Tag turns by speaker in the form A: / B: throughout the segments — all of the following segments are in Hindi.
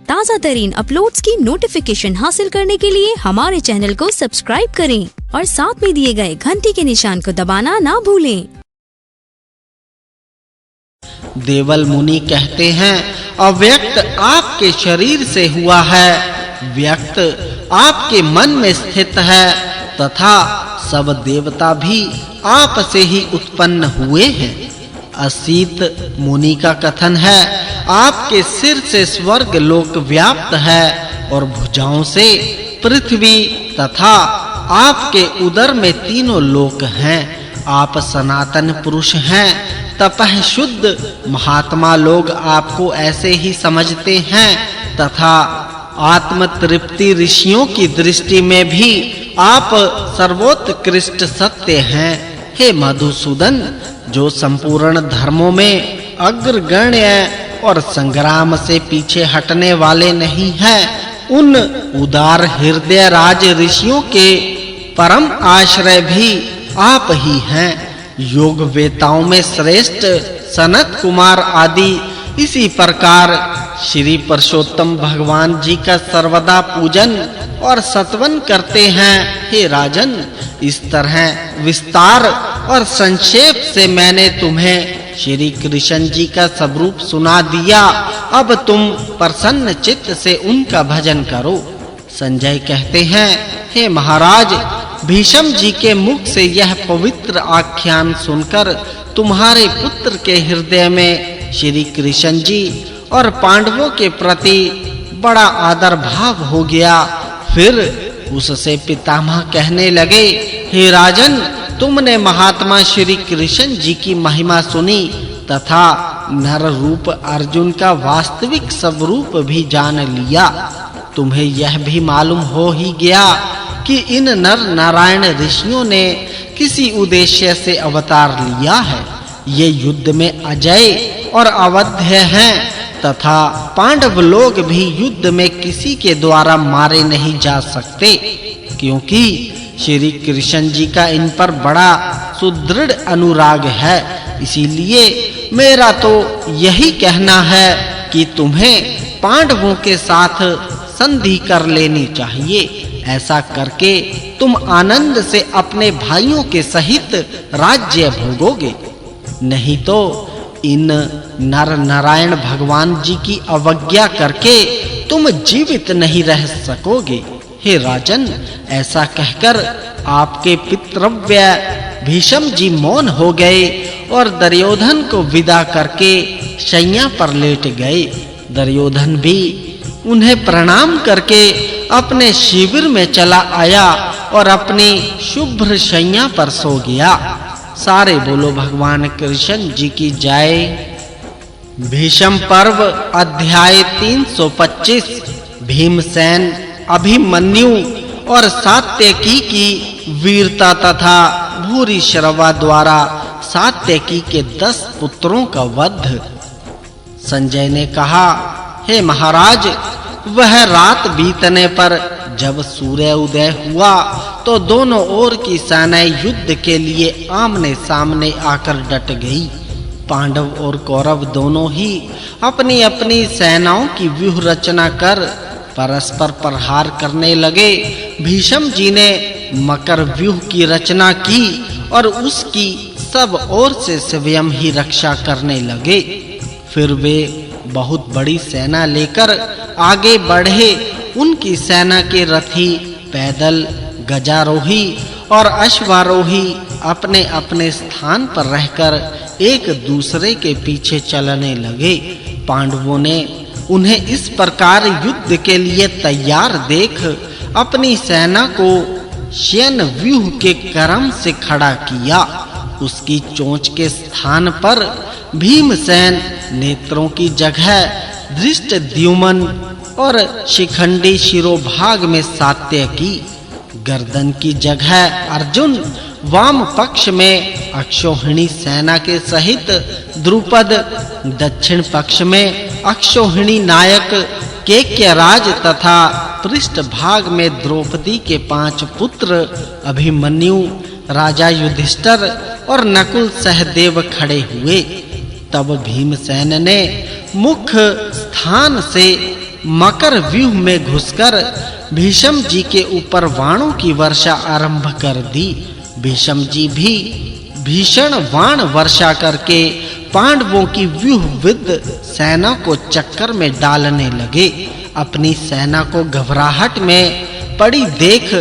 A: ताज़ा तरीन अपलोड्स की नोटिफिकेशन हासिल करने के लिए हमारे चैनल को सब्सक्राइब करें और साथ में दिए गए घंटी के निशान को दबाना ना भूलें।
B: देवल मुनि कहते हैं, अव्यक्त आपके शरीर से हुआ है, व्यक्त आपके मन में स्थित है तथा सब देवता भी आप से ही उत्पन्न हुए हैं। असीत मुनि का कथन है, आपके सिर से स्वर्ग लोक व्याप्त है और भुजाओं से पृथ्वी तथा आपके उदर में तीनों लोक हैं। आप सनातन पुरुष हैं। तपः शुद्ध महात्मा लोग आपको ऐसे ही समझते हैं तथा आत्म तृप्ति ऋषियों की दृष्टि में भी आप सर्वोत्कृष्ट सत्य हैं। हे मधुसूदन, जो संपूर्ण धर्मों में अग्रगण्य और संग्राम से पीछे हटने वाले नहीं हैं, उन उदार हृदय राज ऋषियों के परम आश्रय भी आप ही हैं। योग वेताओं में श्रेष्ठ सनत कुमार आदि इसी प्रकार श्री पुरुषोत्तम भगवान जी का सर्वदा पूजन और सत्वन करते हैं। हे राजन, इस तरह विस्तार और संक्षेप से मैंने तुम्हें श्री कृष्ण जी का स्वरूप सुना दिया। अब तुम प्रसन्न चित्त से उनका भजन करो। संजय कहते हैं, हे महाराज, भीष्म जी के मुख से यह पवित्र आख्यान सुनकर तुम्हारे पुत्र के हृदय में श्री कृष्ण जी और पांडवों के प्रति बड़ा आदर भाव हो गया। फिर उससे पितामह कहने लगे, हे राजन, तुमने महात्मा श्री कृष्ण जी की महिमा सुनी तथा नर रूप अर्जुन का वास्तविक स्वरूप भी जान लिया। तुम्हें यह भी मालूम हो ही गया कि इन नर नारायण ऋषियों ने किसी उद्देश्य से अवतार लिया है। ये युद्ध में अजय और अवध्य हैं तथा पांडव लोग भी युद्ध में किसी के द्वारा मारे नहीं जा सकते, क्योंकि श्री कृष्ण जी का इन पर बड़ा सुदृढ़ अनुराग है। इसीलिए मेरा तो यही कहना है कि तुम्हें पांडवों के साथ संधि कर लेनी चाहिए। ऐसा करके तुम आनंद से अपने भाइयों के सहित राज्य भोगोगे। नहीं तो इन नर नारायण भगवान जी की अवज्ञा करके तुम जीवित नहीं रह सकोगे। हे राजन, ऐसा कहकर आपके पितृव्य भीष्म जी मौन हो गए और दुर्योधन को विदा करके शैया पर लेट गए। दुर्योधन भी उन्हें प्रणाम करके अपने शिविर में चला आया और अपनी शुभ्र शैया पर सो गया। सारे बोलो भगवान कृष्ण जी की जय। भीष्म पर्व अध्याय 325। भीमसेन, अभिमन्यु और सात्यकी की वीरता तथा भूरिश्रवा द्वारा सात्यकी के 10 पुत्रों का वध। संजय ने कहा, हे महाराज, वह रात बीतने पर जब सूर्य उदय हुआ तो दोनों ओर की सेनाएं युद्ध के लिए आमने सामने आकर डट गई। पांडव और कौरव दोनों ही अपनी अपनी सेनाओं की व्यूह रचना कर परस्पर प्रहार करने लगे। भीष्म जी ने मकर व्यूह की रचना की और उसकी सब ओर से स्वयं ही रक्षा करने लगे। फिर वे बहुत बड़ी सेना लेकर आगे बढ़े। उनकी सेना के रथी, पैदल, गजारोही और अश्वारोही अपने अपने स्थान पर रहकर एक दूसरे के पीछे चलने लगे। पांडवों ने उन्हें इस प्रकार युद्ध के लिए तैयार देख अपनी सेना को शयन व्यूह के क्रम से खड़ा किया। उसकी चोंच के स्थान पर भीमसेन, नेत्रों की जगह धृष्टद्युम्न और शिखंडी शिरोभाग में सात्यकी, गर्दन की जगह अर्जुन, वाम पक्ष में अक्षौहिणी सेना के सहित द्रुपद, दक्षिण पक्ष में अक्षौहिणी नायक केक्यराज तथा पृष्ठ भाग में द्रौपदी के 5 पुत्र अभिमन्यु, राजा युधिष्ठिर और नकुल सहदेव खड़े हुए। तब भीमसेन ने मुख्य स्थान से मकर व्यूह में घुसकर भीष्म जी के ऊपर बाणों की वर्षा आरंभ कर दी। भीष्म जी भी भीषण बाण वर्षा करके पांडवों की व्यूहविद सेना को चक्कर में डालने लगे। अपनी सेना को घबराहट में पड़ी देख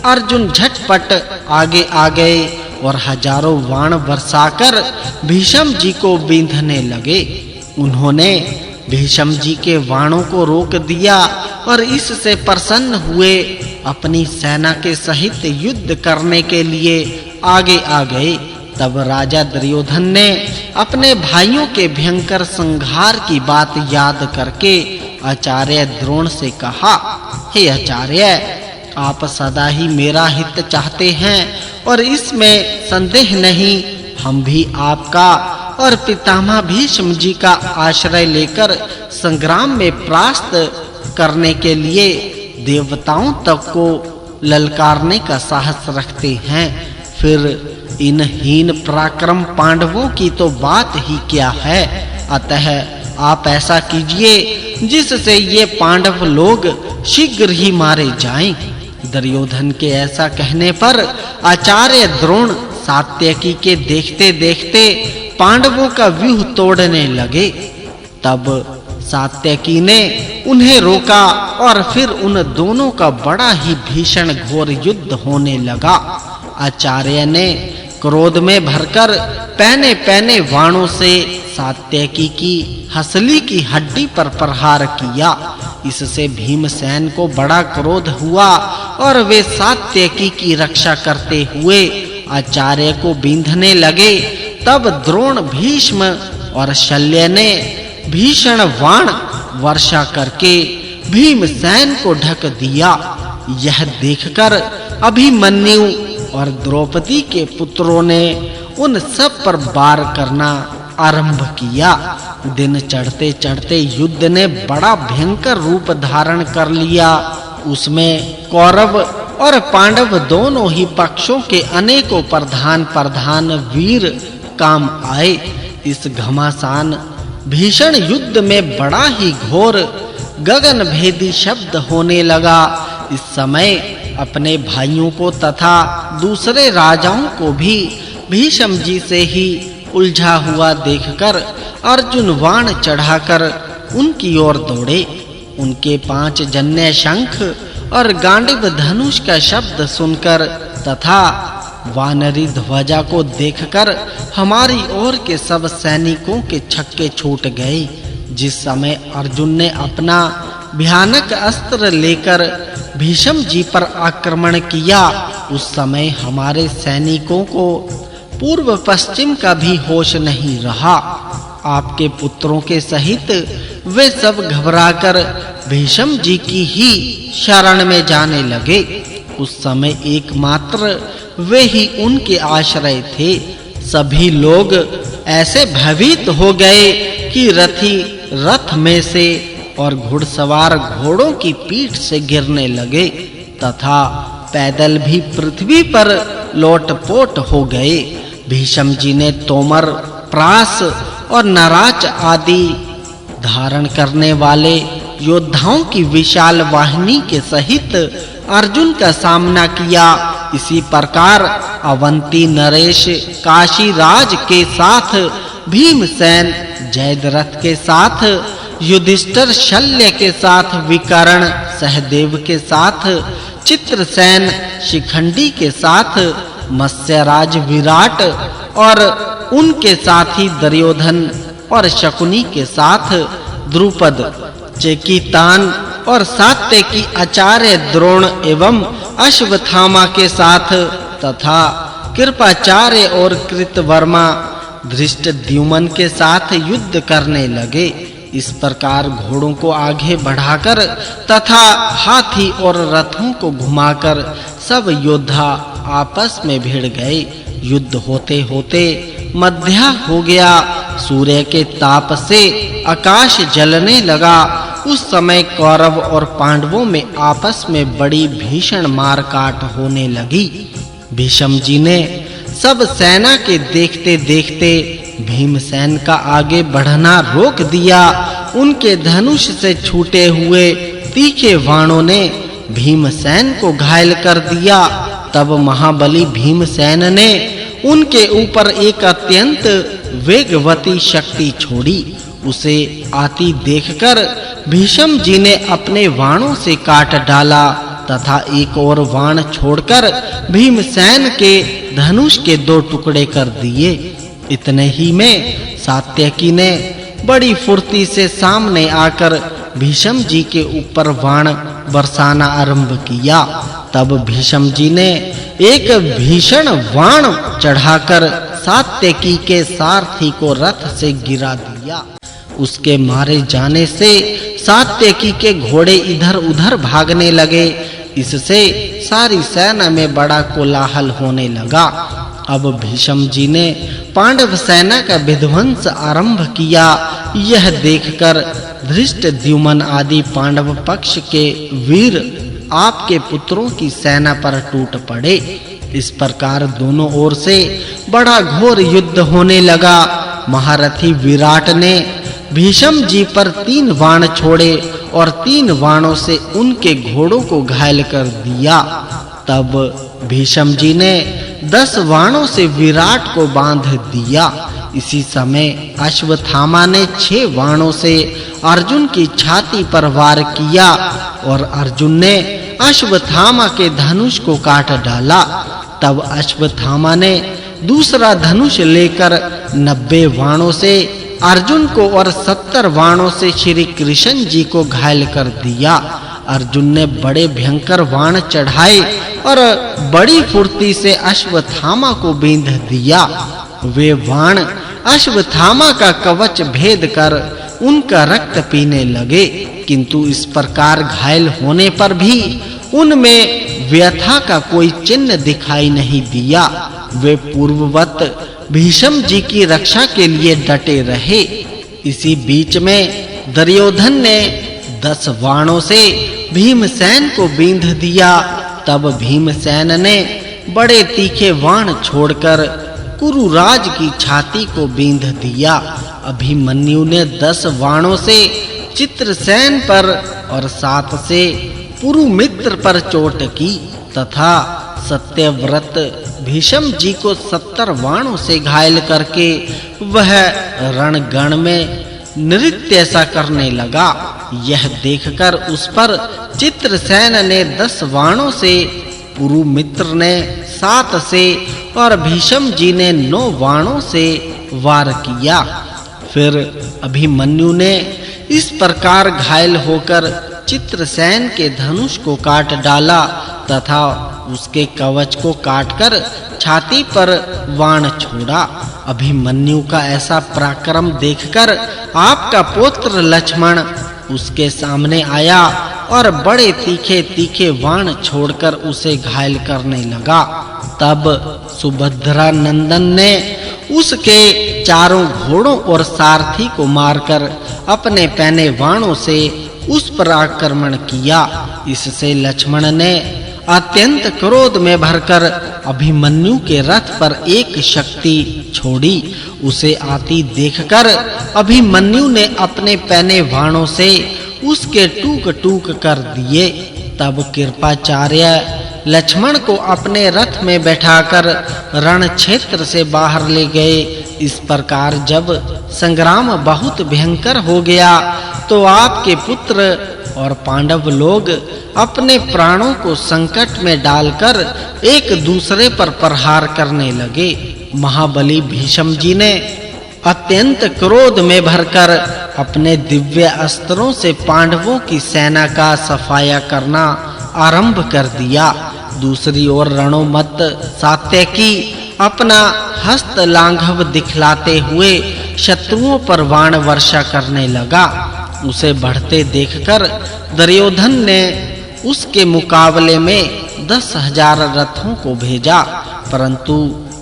B: अर्जुन झटपट आगे आ गए और हजारों बाण बरसाकर भीष्म जी को बींधने लगे। उन्होंने भीष्म जी के बाणों को रोक दिया और इससे प्रसन्न हुए अपनी सेना के सहित युद्ध करने के लिए आगे आ गए। तब राजा दुर्योधन ने अपने भाइयों के भयंकर संहार की बात याद करके आचार्य द्रोण से कहा, हे आचार्य, आप सदा ही मेरा हित चाहते हैं और इसमें संदेह नहीं। हम भी आपका और पितामह भीष्म जी का आश्रय लेकर संग्राम में परास्त करने के लिए देवताओं तक को ललकारने का साहस रखते हैं। फिर इन हीन पराक्रम पांडवों की तो बात ही क्या है। अतः आप ऐसा कीजिए जिससे ये पांडव लोग शीघ्र ही मारे जाएं। दुर्योधन के ऐसा कहने पर आचार्य द्रोण सात्यकी के देखते-देखते पांडवों का व्यूह तोड़ने लगे। तब सात्यकी ने उन्हें रोका और फिर उन दोनों का बड़ा ही भीषण घोर युद्ध होने लगा। आचार्य ने क्रोध में भरकर पहने बाणों से सात्यकी की हसली की हड्डी पर प्रहार किया। इससे भीमसेन को बड़ा क्रोध हुआ और वे सात्यकी की रक्षा करते हुए आचार्य को बींधने लगे। तब द्रोण, भीष्म और शल्य ने भीषण बाण वर्षा करके भीमसेन को ढक दिया। यह देखकर अभिमन्यु और द्रौपदी के पुत्रों ने उन सब पर वार करना आरंभ किया। दिन चढ़ते-चढ़ते युद्ध ने बड़ा भयंकर रूप धारण कर लिया। उसमें कौरव और पांडव दोनों ही पक्षों के अनेकों प्रधान वीर काम आए। इस घमासान भीषण युद्ध में बड़ा ही घोर गगन भेदी शब्द होने लगा। इस समय अपने भाइयों को तथा दूसरे राजाओं को भी भीष्म जी से ही उलझा हुआ देखकर अर्जुन बाण चढ़ाकर उनकी ओर दौड़े। उनके 5 जन्य शंख और गांडीव धनुष का शब्द सुनकर तथा वानरी ध्वजा को देखकर हमारी ओर के सब सैनिकों के छक्के छूट गए। जिस समय अर्जुन ने अपना भयानक अस्त्र लेकर भीष्म जी पर आक्रमण किया, उस समय हमारे सैनिकों को पूर्व पश्चिम का भी होश नहीं रहा। आपके पुत्रों के सहित वे सब घबराकर भीष्म जी की ही शरण में जाने लगे। उस समय एकमात्र वे ही उनके आश्रय थे। सभी लोग ऐसे भयभीत हो गए कि रथी रथ में से और घुड़सवार घोड़ों की पीठ से गिरने लगे तथा पैदल भी पृथ्वी पर लोटपोट हो गए। भीष्म जी ने तोमर, प्रास और नराच आदि धारण करने वाले योद्धाओं की विशाल वाहिनी के सहित अर्जुन का सामना किया। इसी प्रकार अवंती नरेश काशीराज के साथ भीमसेन, जयद्रथ के साथ युधिष्ठिर, शल्य के साथ विकर्ण, सहदेव के साथ चित्रसेन, शिखंडी के साथ मत्स्यराज विराट और उनके साथी दुर्योधन और शकुनी के साथ द्रुपद, चेकितान और सात्यकी, आचार्य द्रोण एवं अश्वत्थामा के साथ तथा कृपाचार्य और कृतवर्मा धृष्टद्युम्न के साथ युद्ध करने लगे। इस प्रकार घोड़ों को आगे बढ़ाकर तथा हाथी और रथों को घुमाकर सब योद्धा आपस में भिड़ गए। युद्ध होते-होते मध्या हो गया। सूर्य के ताप से आकाश जलने लगा। उस समय कौरव और पांडवों में आपस में बड़ी भीषण मारकाट होने लगी। भीष्म जी ने सब सेना के देखते-देखते भीमसेन का आगे बढ़ना रोक दिया उनके धनुष से छूटे हुए तीखे बाणों ने भीमसेन को घायल कर दिया। तब महाबली भीमसेन ने उनके ऊपर एक अत्यंत वेगवती शक्ति छोड़ी। उसे आती देखकर भीष्म जी ने अपने बाणों से काट डाला तथा एक और बाण छोड़कर भीमसेन के धनुष के 2 टुकड़े कर दिए। इतने ही में सात्यकी ने बड़ी फुर्ती से सामने आकर भीष्म जी के ऊपर बाण बरसाना आरंभ किया। तब भीष्म जी ने एक भीषण बाण चढ़ाकर सात्यकी के सारथी को रथ से गिरा दिया। उसके मारे जाने से सात्यकी के घोड़े इधर-उधर भागने लगे। इससे सारी सेना में बड़ा कोलाहल होने लगा। अब भीष्म जी ने पांडव सेना का विध्वंस आरंभ किया। यह देखकर धृष्टद्युम्न आदि पांडव पक्ष के वीर आपके पुत्रों की सेना पर टूट पड़े। इस प्रकार दोनों ओर से बड़ा घोर युद्ध होने लगा। महारथी विराट ने भीष्म जी पर 3 बाण छोड़े और 3 बाणों से उनके घोड़ों को घायल कर दिया। तब भीष्म जी ने 10 बाणों से विराट को बांध दिया। इसी समय अश्वत्थामा ने 6 बाणों से अर्जुन की छाती पर वार किया और अर्जुन ने अश्वत्थामा के धनुष को काट डाला। तब अश्वत्थामा ने दूसरा धनुष लेकर 90 बाणों से अर्जुन को और 70 बाणों से श्री कृष्ण जी को घायल कर दिया। अर्जुन ने बड़े भयंकर बाण चढ़ाए और बड़ी फुर्ती से अश्वत्थामा को बींध दिया। वे बाण अश्वत्थामा का कवच भेद कर उनका रक्त पीने लगे, किंतु इस प्रकार घायल होने पर भी उनमें व्यथा का कोई चिन्ह दिखाई नहीं दिया। वे पूर्ववत भीष्म जी की रक्षा के लिए डटे रहे। इसी बीच में दुर्योधन ने 10 बाणों से भीमसेन को बींध दिया। तब भीमसेन ने बड़े तीखे बाण छोड़कर कुरुराज की छाती को बींध दिया। अभिमन्यु ने 10 बाणों से चित्रसेन पर और 7 से पुरुमित्र पर चोट की तथा सत्यव्रत भीष्म जी को 70 बाणों से घायल करके वह रणगण में नृत्य सा करने लगा। यह देखकर उस पर चित्रसेन ने 10 बाणों से, पुरुमित्र ने 7 से और भीष्म जी ने 9 बाणों से वार किया। फिर अभिमन्यु ने इस प्रकार घायल होकर चित्रसेन के धनुष को काट डाला तथा उसके कवच को काटकर छाती पर बाण छोड़ा। अभिमन्यु का ऐसा पराक्रम देखकर आपका पुत्र लक्ष्मण उसके सामने आया और बड़े तीखे बाण छोड़कर उसे घायल करने लगा। तब सुभद्रा नंदन ने उसके चारों घोड़ों और सारथी को मारकर अपने पैने बाणों से उस पर आक्रमण किया। इससे लक्ष्मण ने अत्यंत क्रोध में भरकर अभिमन्यु के रथ पर एक शक्ति छोड़ी। उसे आती देखकर अभिमन्यु ने अपने पैने बाणों से उसके टूक-टूक कर दिए। तब कृपाचार्य लक्ष्मण को अपने रथ में बैठाकर रण क्षेत्र से बाहर ले गए। इस प्रकार जब संग्राम बहुत भयंकर हो गया तो आपके पुत्र और पांडव लोग अपने प्राणों को संकट में डालकर एक दूसरे पर प्रहार करने लगे। महाबली भीष्म जी ने अत्यंत क्रोध में भरकर अपने दिव्य अस्त्रों से पांडवों की सेना का सफाया करना आरंभ कर दिया। दूसरी ओर रणोमत सात्यकी अपना हस्त लांघव दिखलाते हुए शत्रुओं पर बाण वर्षा करने लगा। उसे बढ़ते देखकर दुर्योधन ने उसके मुकाबले में 10,000 रथों को भेजा, परंतु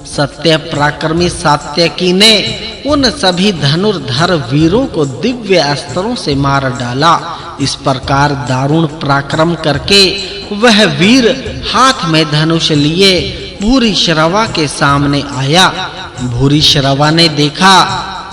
B: सत्य पराक्रमी सात्यकी ने उन सभी धनुर्धर वीरों को दिव्य अस्त्रों से मार डाला। इस प्रकार दारुण पराक्रम करके वह वीर हाथ में धनुष लिए भूरिश्रवा के सामने आया। भूरिश्रवा ने देखा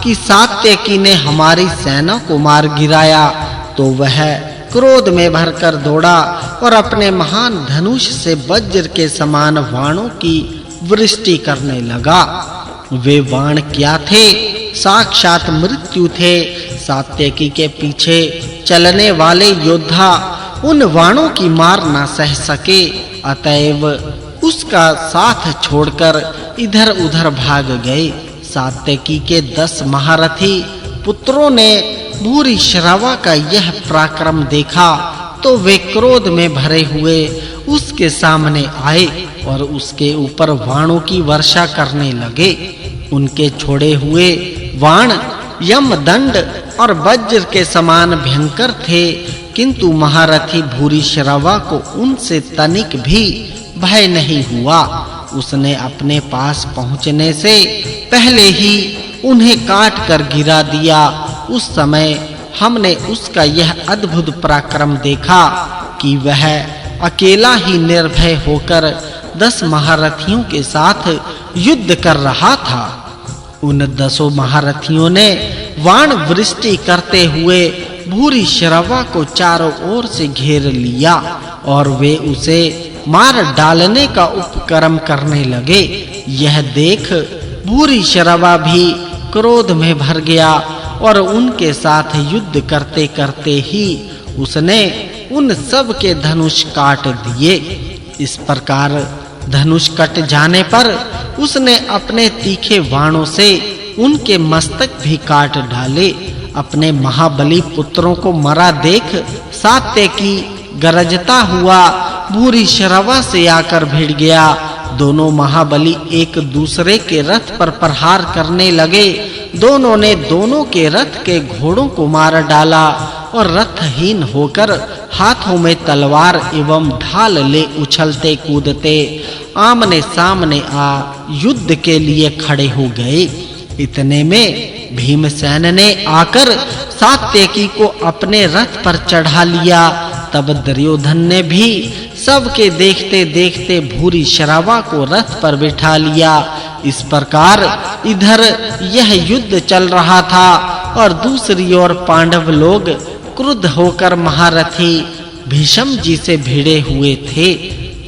B: कि सात्यकी ने हमारी सेना को मार गिराया, तो वह क्रोध में भरकर दौड़ा और अपने महान धनुष से वज्र के समान बाणों की वृष्टि करने लगा। वे बाण क्या थे? साक्षात मृत्यु थे। सात्यकी के पीछे चलने वाले योद्धा उन बाणों की मार न सह सके, अतएव उसका साथ छोड़कर इधर-उधर भाग गए। सात्यकी के 10 महारथी पुत्रों ने भूरिश्रवा का यह पराक्रम देखा, तो वे क्रोध में भरे हुए उसके सामने आए और उसके ऊपर बाणों की वर्षा करने लगे। उनके छोड़े हुए बाण यमदंड और वज्र के समान भयंकर थे, किंतु महारथी भूरिश्रवा को उनसे तनिक भी भय नहीं हुआ। उसने अपने पास पहुंचने से पहले ही उन्हें काट कर गिरा दिया। उस समय हमने उसका यह अद्भुत पराक्रम देखा कि वह अकेला ही निर्भय होकर 10 महारथियों के साथ युद्ध कर रहा था। उन 10 महारथियों ने बाण वृष्टि करते हुए भूरिश्रवा को चारों ओर से घेर लिया और वे उसे मार डालने का उपक्रम करने लगे। यह देख भूरिश्रवा भी क्रोध में भर गया और उनके साथ युद्ध करते-करते ही उसने उन सब के धनुष काट दिए। इस प्रकार धनुष कट जाने पर उसने अपने तीखे बाणों से उनके मस्तक भी काट डाले। अपने महाबली पुत्रों को मरा देख सात्यकी गरजता हुआ भूरिश्रवा से आकर भिड़ गया। दोनों महाबली एक दूसरे के रथ पर प्रहार करने लगे। दोनों ने दोनों के रथ के घोड़ों को मार डाला और रथहीन होकर हाथों में तलवार एवं ढाल ले उछलते कूदते आमने सामने आ युद्ध के लिए खड़े हो गए। इतने में भीमसेन ने आकर सात्यकी को अपने रथ पर चढ़ा लिया। तब दुर्योधन ने भी सबके देखते-देखते भूरिश्रवा को रथ पर बिठा लिया। इस प्रकार इधर यह युद्ध चल रहा था और दूसरी ओर पांडव लोग क्रुद्ध होकर महारथी भीष्म जी से भिड़े हुए थे।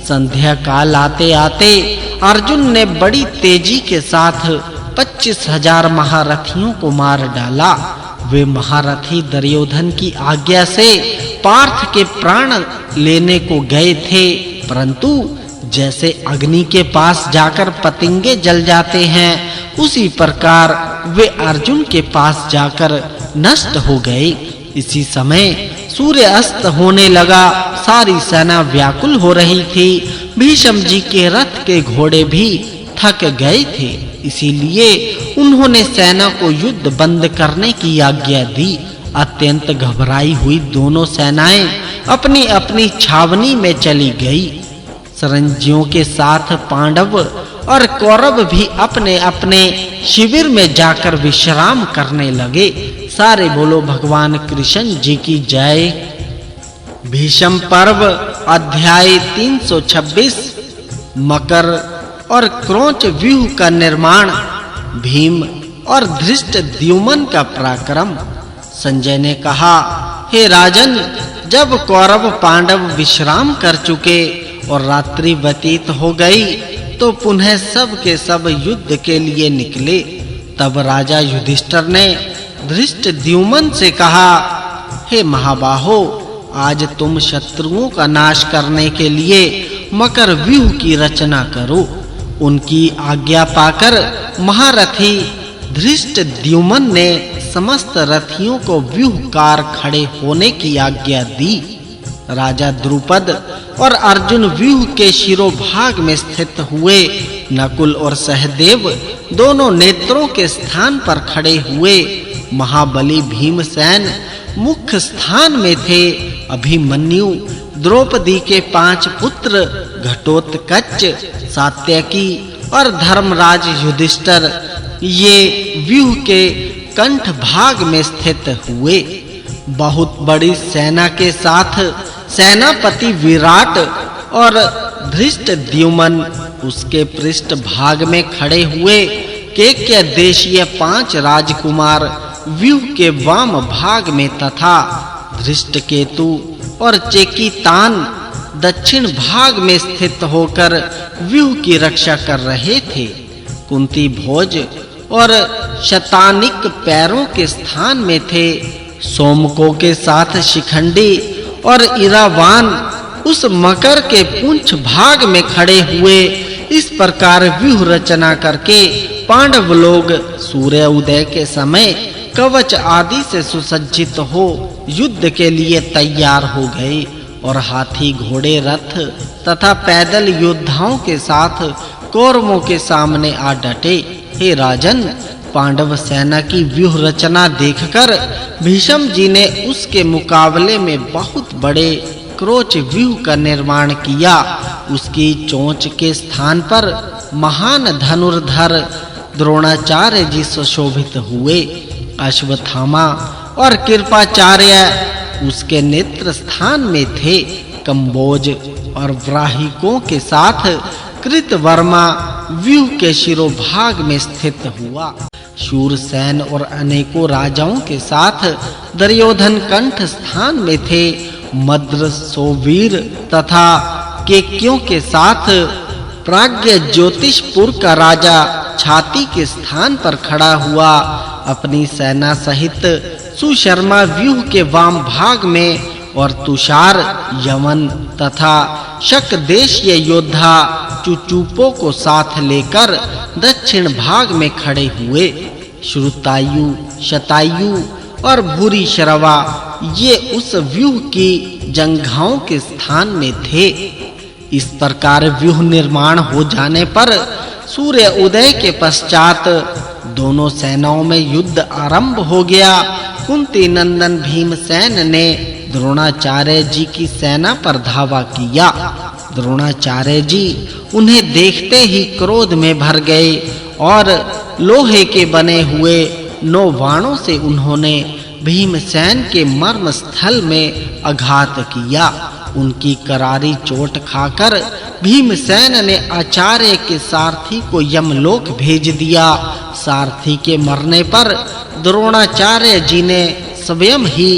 B: संध्या काल आते-आते अर्जुन ने बड़ी तेजी के साथ 25,000 महारथियों को मार डाला। वे महारथी दुर्योधन की आज्ञा से पार्थ के प्राण लेने को गए थे, परंतु जैसे अग्नि के पास जाकर पतंगे जल जाते हैं, उसी प्रकार वे अर्जुन के पास जाकर नष्ट हो गए। इसी समय सूर्य अस्त होने लगा। सारी सेना व्याकुल हो रही थी। भीष्म जी के रथ के घोड़े भी थक गए थे, इसीलिए उन्होंने सेना को युद्ध बंद करने की आज्ञा दी। अत्यंत घबराई हुई दोनों सेनाएं अपनी-अपनी छावनी में चली गई। सरंजियों के साथ पांडव और कौरव भी अपने-अपने शिविर में जाकर विश्राम करने लगे। सारे बोलो भगवान कृष्ण जी की जय। भीष्म पर्व अध्याय 326 मकर और क्रोंच व्यूह का निर्माण। भीम और धृष्टद्युम्न का पराक्रम। संजय ने कहा, हे राजन, जब कौरव पांडव विश्राम कर चुके और रात्रि व्यतीत हो गई, तो पुनः सब के सब युद्ध के लिए निकले। तब राजा युधिष्ठिर ने धृष्टद्युम्न से कहा, हे महाबाहो, आज तुम शत्रुओं का नाश करने के लिए मकर व्यूह की रचना करो। उनकी आज्ञा पाकर महारथी धृष्टद्युम्न ने समस्त रथियों को व्यूहकार खड़े होने की आज्ञा दी। राजा द्रुपद और अर्जुन व्यूह के शिरोभाग में स्थित हुए। नकुल और सहदेव दोनों नेत्रों के स्थान पर खड़े हुए। महाबली भीमसेन मुख्य स्थान में थे। अभिमन्यु, द्रौपदी के 5 पुत्र घटोत्कच, सात्यकी और धर्मराज युधिष्ठिर ये व्यूह के कंठ भाग में स्थित हुए। बहुत बड़ी सेना के साथ सेनापति विराट और धृष्टद्युम्न उसके पृष्ठ भाग में खड़े हुए। केक्य देशीय 5 राजकुमार व्यूह के वाम भाग में तथा धृष्टकेतु और चेकितान दक्षिण भाग में स्थित होकर व्यूह की रक्षा कर रहे थे। कुंती भोज और शतानिक पैरों के स्थान में थे। सोमकों के साथ शिखंडी और इरावान उस मकर के पुंछ भाग में खड़े हुए। इस प्रकार व्यूह रचना करके पांडव लोग सूर्य उदय के समय कवच आदि से सुसज्जित हो युद्ध के लिए तैयार हो गए और हाथी घोड़े रथ तथा पैदल योद्धाओं के साथ कौरवों के सामने आ डटे। हे राजन, पांडव सेना की व्यूह रचना देखकर भीष्म जी ने उसके मुकाबले में बहुत बड़े क्रोच व्यूह का निर्माण किया। उसकी चोंच के स्थान पर महान धनुर्धर द्रोणाचार्य जी सुशोभित हुए। अश्वत्थामा और कृपाचार्य उसके नेत्र स्थान में थे। कंबोज और व्राहिकों के साथ कृतवर्मा व्यूह के शिरोभाग में स्थित हुआ। शूरसेन और अनेकों राजाओं के साथ दुर्योधन कंठ स्थान में थे। मद्र सोवीर तथा केक्यों के साथ प्राज्ञ ज्योतिषपुर का राजा छाती के स्थान पर खड़ा हुआ। अपनी सेना सहित सुशर्मा व्यूह के वाम भाग में और तुषार, यमन तथा शक देशीय योद्धा चुचुपो को साथ लेकर दक्षिण भाग में खड़े हुए। श्रुतायु, शतायु और भूरी शरवा ये उस व्यूह की जंघाओं के स्थान में थे। इस प्रकार व्यूह निर्माण हो जाने पर सूर्य उदय के पश्चात दोनों सेनाओं में युद्ध आरंभ हो गया। कुंती नंदन भीमसेन ने द्रोणाचार्य जी की सेना पर धावा किया। द्रोणाचार्य जी उन्हें देखते ही क्रोध में भर गए और लोहे के बने हुए 9 बाणों से उन्होंने भीमसेन के मर्म स्थल में आघात किया। उनकी करारी चोट खाकर भीमसेन ने आचार्य के सारथी को यमलोक भेज दिया। सारथी के मरने पर द्रोणाचार्य जी ने स्वयं ही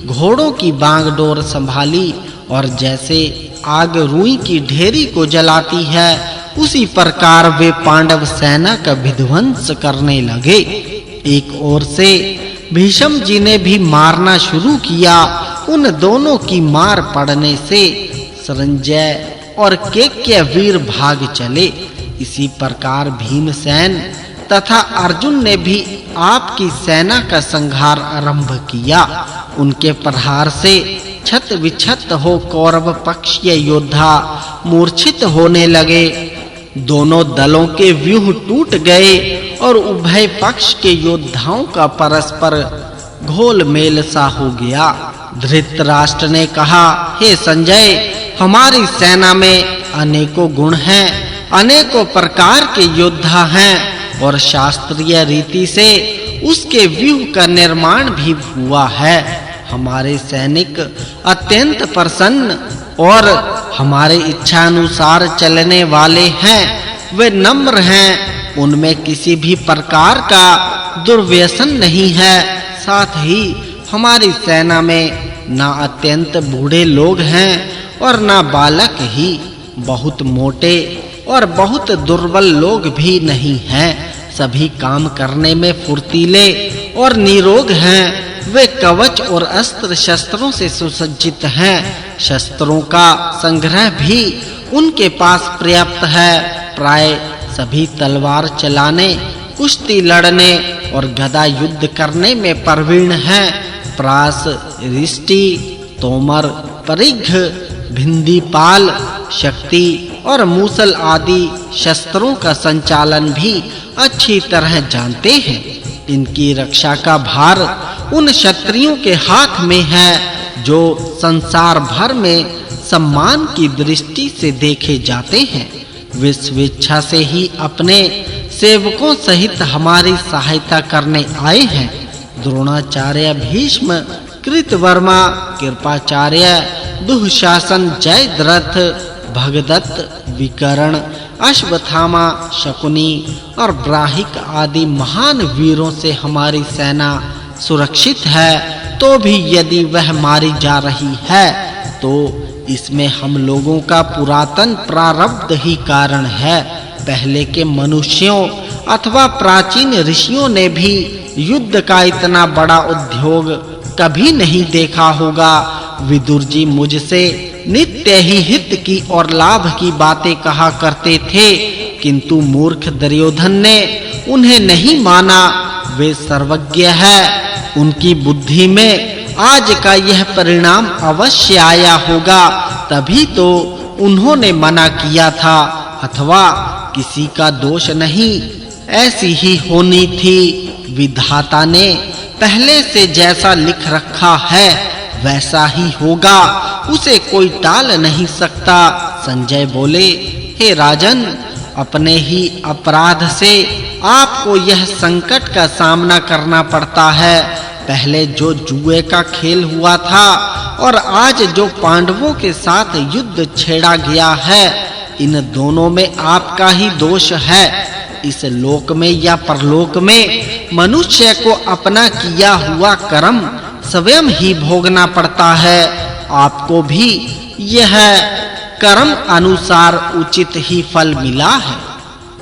B: घोड़ों की बागडोर संभाली और जैसे आग रुई की ढेरी को जलाती है उसी प्रकार वे पांडव सेना का विध्वंस करने लगे। एक ओर से भीष्म जी ने भी मारना शुरू किया। उन दोनों की मार पड़ने से संजय और केक्य वीर भाग चले। इसी प्रकार भीमसेन तथा अर्जुन ने भी आपकी सेना का संहार आरंभ किया। उनके प्रहार से छत विछत हो कौरव पक्षीय योद्धा मूर्छित होने लगे। दोनों दलों के व्यूह टूट गए और उभय पक्ष के योद्धाओं का परस्पर घोल-मेल सा हो गया। धृतराष्ट्र ने कहा, हे संजय, हमारी सेना में अनेकों गुण हैं, अनेकों प्रकार के योद्धा हैं और शास्त्रीय रीति से उसके व्यूह का निर्माण भी हुआ है। हमारे सैनिक अत्यंत प्रसन्न और हमारे इच्छा अनुसार चलने वाले हैं। वे नम्र हैं, उनमें किसी भी प्रकार का दुर्व्यसन नहीं है। साथ ही हमारी सेना में ना अत्यंत बूढ़े लोग हैं और ना बालक ही। बहुत मोटे और बहुत दुर्बल लोग भी नहीं हैं। सभी काम करने में फुर्तीले और निरोग हैं। वे कवच और अस्त्र शस्त्रों से सुसज्जित हैं। शस्त्रों का संग्रह भी उनके पास पर्याप्त है। प्राय सभी तलवार चलाने, कुश्ती लड़ने और गदा युद्ध करने में प्रवीण हैं। प्रास, रिष्टि, तोमर, परिघ, भिंदीपाल, शक्ति और मूसल आदि शस्त्रों का संचालन भी अच्छी तरह जानते हैं। इनकी रक्षा का भार उन क्षत्रियों के हाथ में है जो संसार भर में सम्मान की दृष्टि से देखे जाते हैं। वे स्वेच्छा से ही अपने सेवकों सहित हमारी सहायता करने आए हैं। द्रोणाचार्य, भीष्म, कृतवर्मा, कृपाचार्य, दुःशासन, जयद्रथ, भगदत्त, विकर्ण, अश्वत्थामा, शकुनी और ब्राहिक आदि महान वीरों से हमारी सेना सुरक्षित है, तो भी यदि वह मारी जा रही है तो इसमें हम लोगों का पुरातन प्रारब्ध ही कारण है। पहले के मनुष्यों अथवा प्राचीन ऋषियों ने भी युद्ध का इतना बड़ा उद्योग कभी नहीं देखा होगा। विदुर जी मुझसे नित्य ही हित की और लाभ की बातें कहा करते थे, किंतु मूर्ख दुर्योधन ने उन्हें नहीं माना। वे सर्वज्ञ है, उनकी बुद्धि में आज का यह परिणाम अवश्य आया होगा, तभी तो उन्होंने मना किया था, अथवा किसी का दोष नहीं, ऐसी ही होनी थी। विधाता ने पहले से जैसा लिख रखा है वैसा ही होगा, उसे कोई टाल नहीं सकता। संजय बोले, हे राजन, अपने ही अपराध से आपको यह संकट का सामना करना पड़ता है। पहले जो जुए का खेल हुआ था और आज जो पांडवों के साथ युद्ध छेड़ा गया है, इन दोनों में आपका ही दोष है। इस लोक में या परलोक में मनुष्य को अपना किया हुआ कर्म स्वयं ही भोगना पड़ता है। आपको भी यह कर्म अनुसार उचित ही फल मिला है।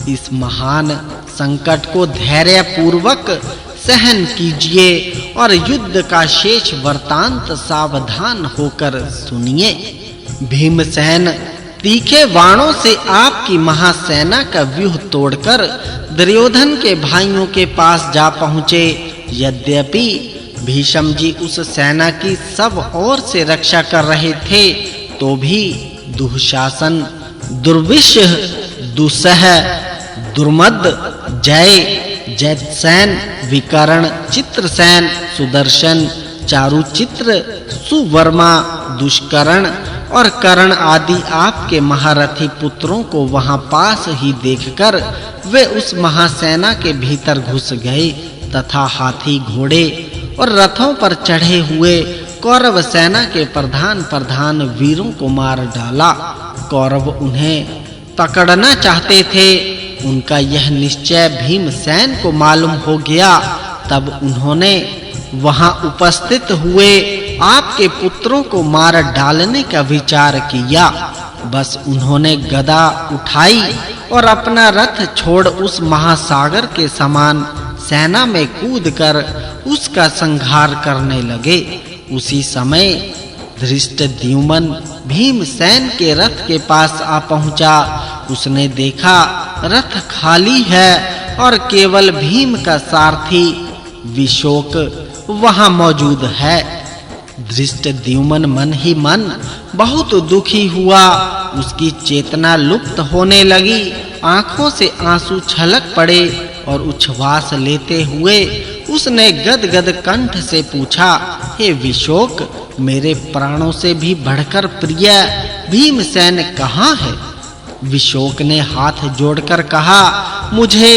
B: इस महान संकट को धैर्य पूर्वक सहन कीजिए और युद्ध का शेष वृत्तांत सावधान होकर सुनिए। भीमसेन तीखे बाणों से आपकी महासेना का व्यूह तोड़कर दुर्योधन के भाइयों के पास जा पहुँचे। यद्यपि भीष्म जी उस सेना की सब ओर से रक्षा कर रहे थे, तो भी दुःशासन, दुर्विशह, दुस्सह, दुर्मद, जय, जयसेन, विकर्ण, चित्रसेन, सुदर्शन, चारुचित्र, सुवर्मा, दुष्कर्ण और कर्ण आदि आपके महारथी पुत्रों को वहां पास ही देखकर वे उस महासेना के भीतर घुस गए तथा हाथी, घोड़े और रथों पर चढ़े हुए कौरव सेना के प्रधान वीरों को मार डाला। कौरव उन्हें पकड़ना चाहते थे। उनका यह निश्चय भीमसेन को मालूम हो गया। तब उन्होंने वहां उपस्थित हुए आपके पुत्रों को मार डालने का विचार किया। बस उन्होंने गदा उठाई और अपना रथ छोड़ उस महासागर के समान सेना में कूदकर उसका संहार करने लगे। उसी समय धृष्टद्युम्न भीमसेन के रथ के पास आ पहुंचा। उसने देखा रथ खाली है और केवल भीम का सारथी विशोक वहां मौजूद है। धृष्टद्युम्न मन ही मन बहुत दुखी हुआ। उसकी चेतना लुप्त होने लगी। आंखों से आंसू छलक पड़े और उच्छ्वास लेते हुए उसने गदगद कंठ से पूछा, हे विशोक, मेरे प्राणों से भी बढ़कर प्रिय भीमसेन कहाँ है? विशोक ने हाथ जोड़कर कहा, मुझे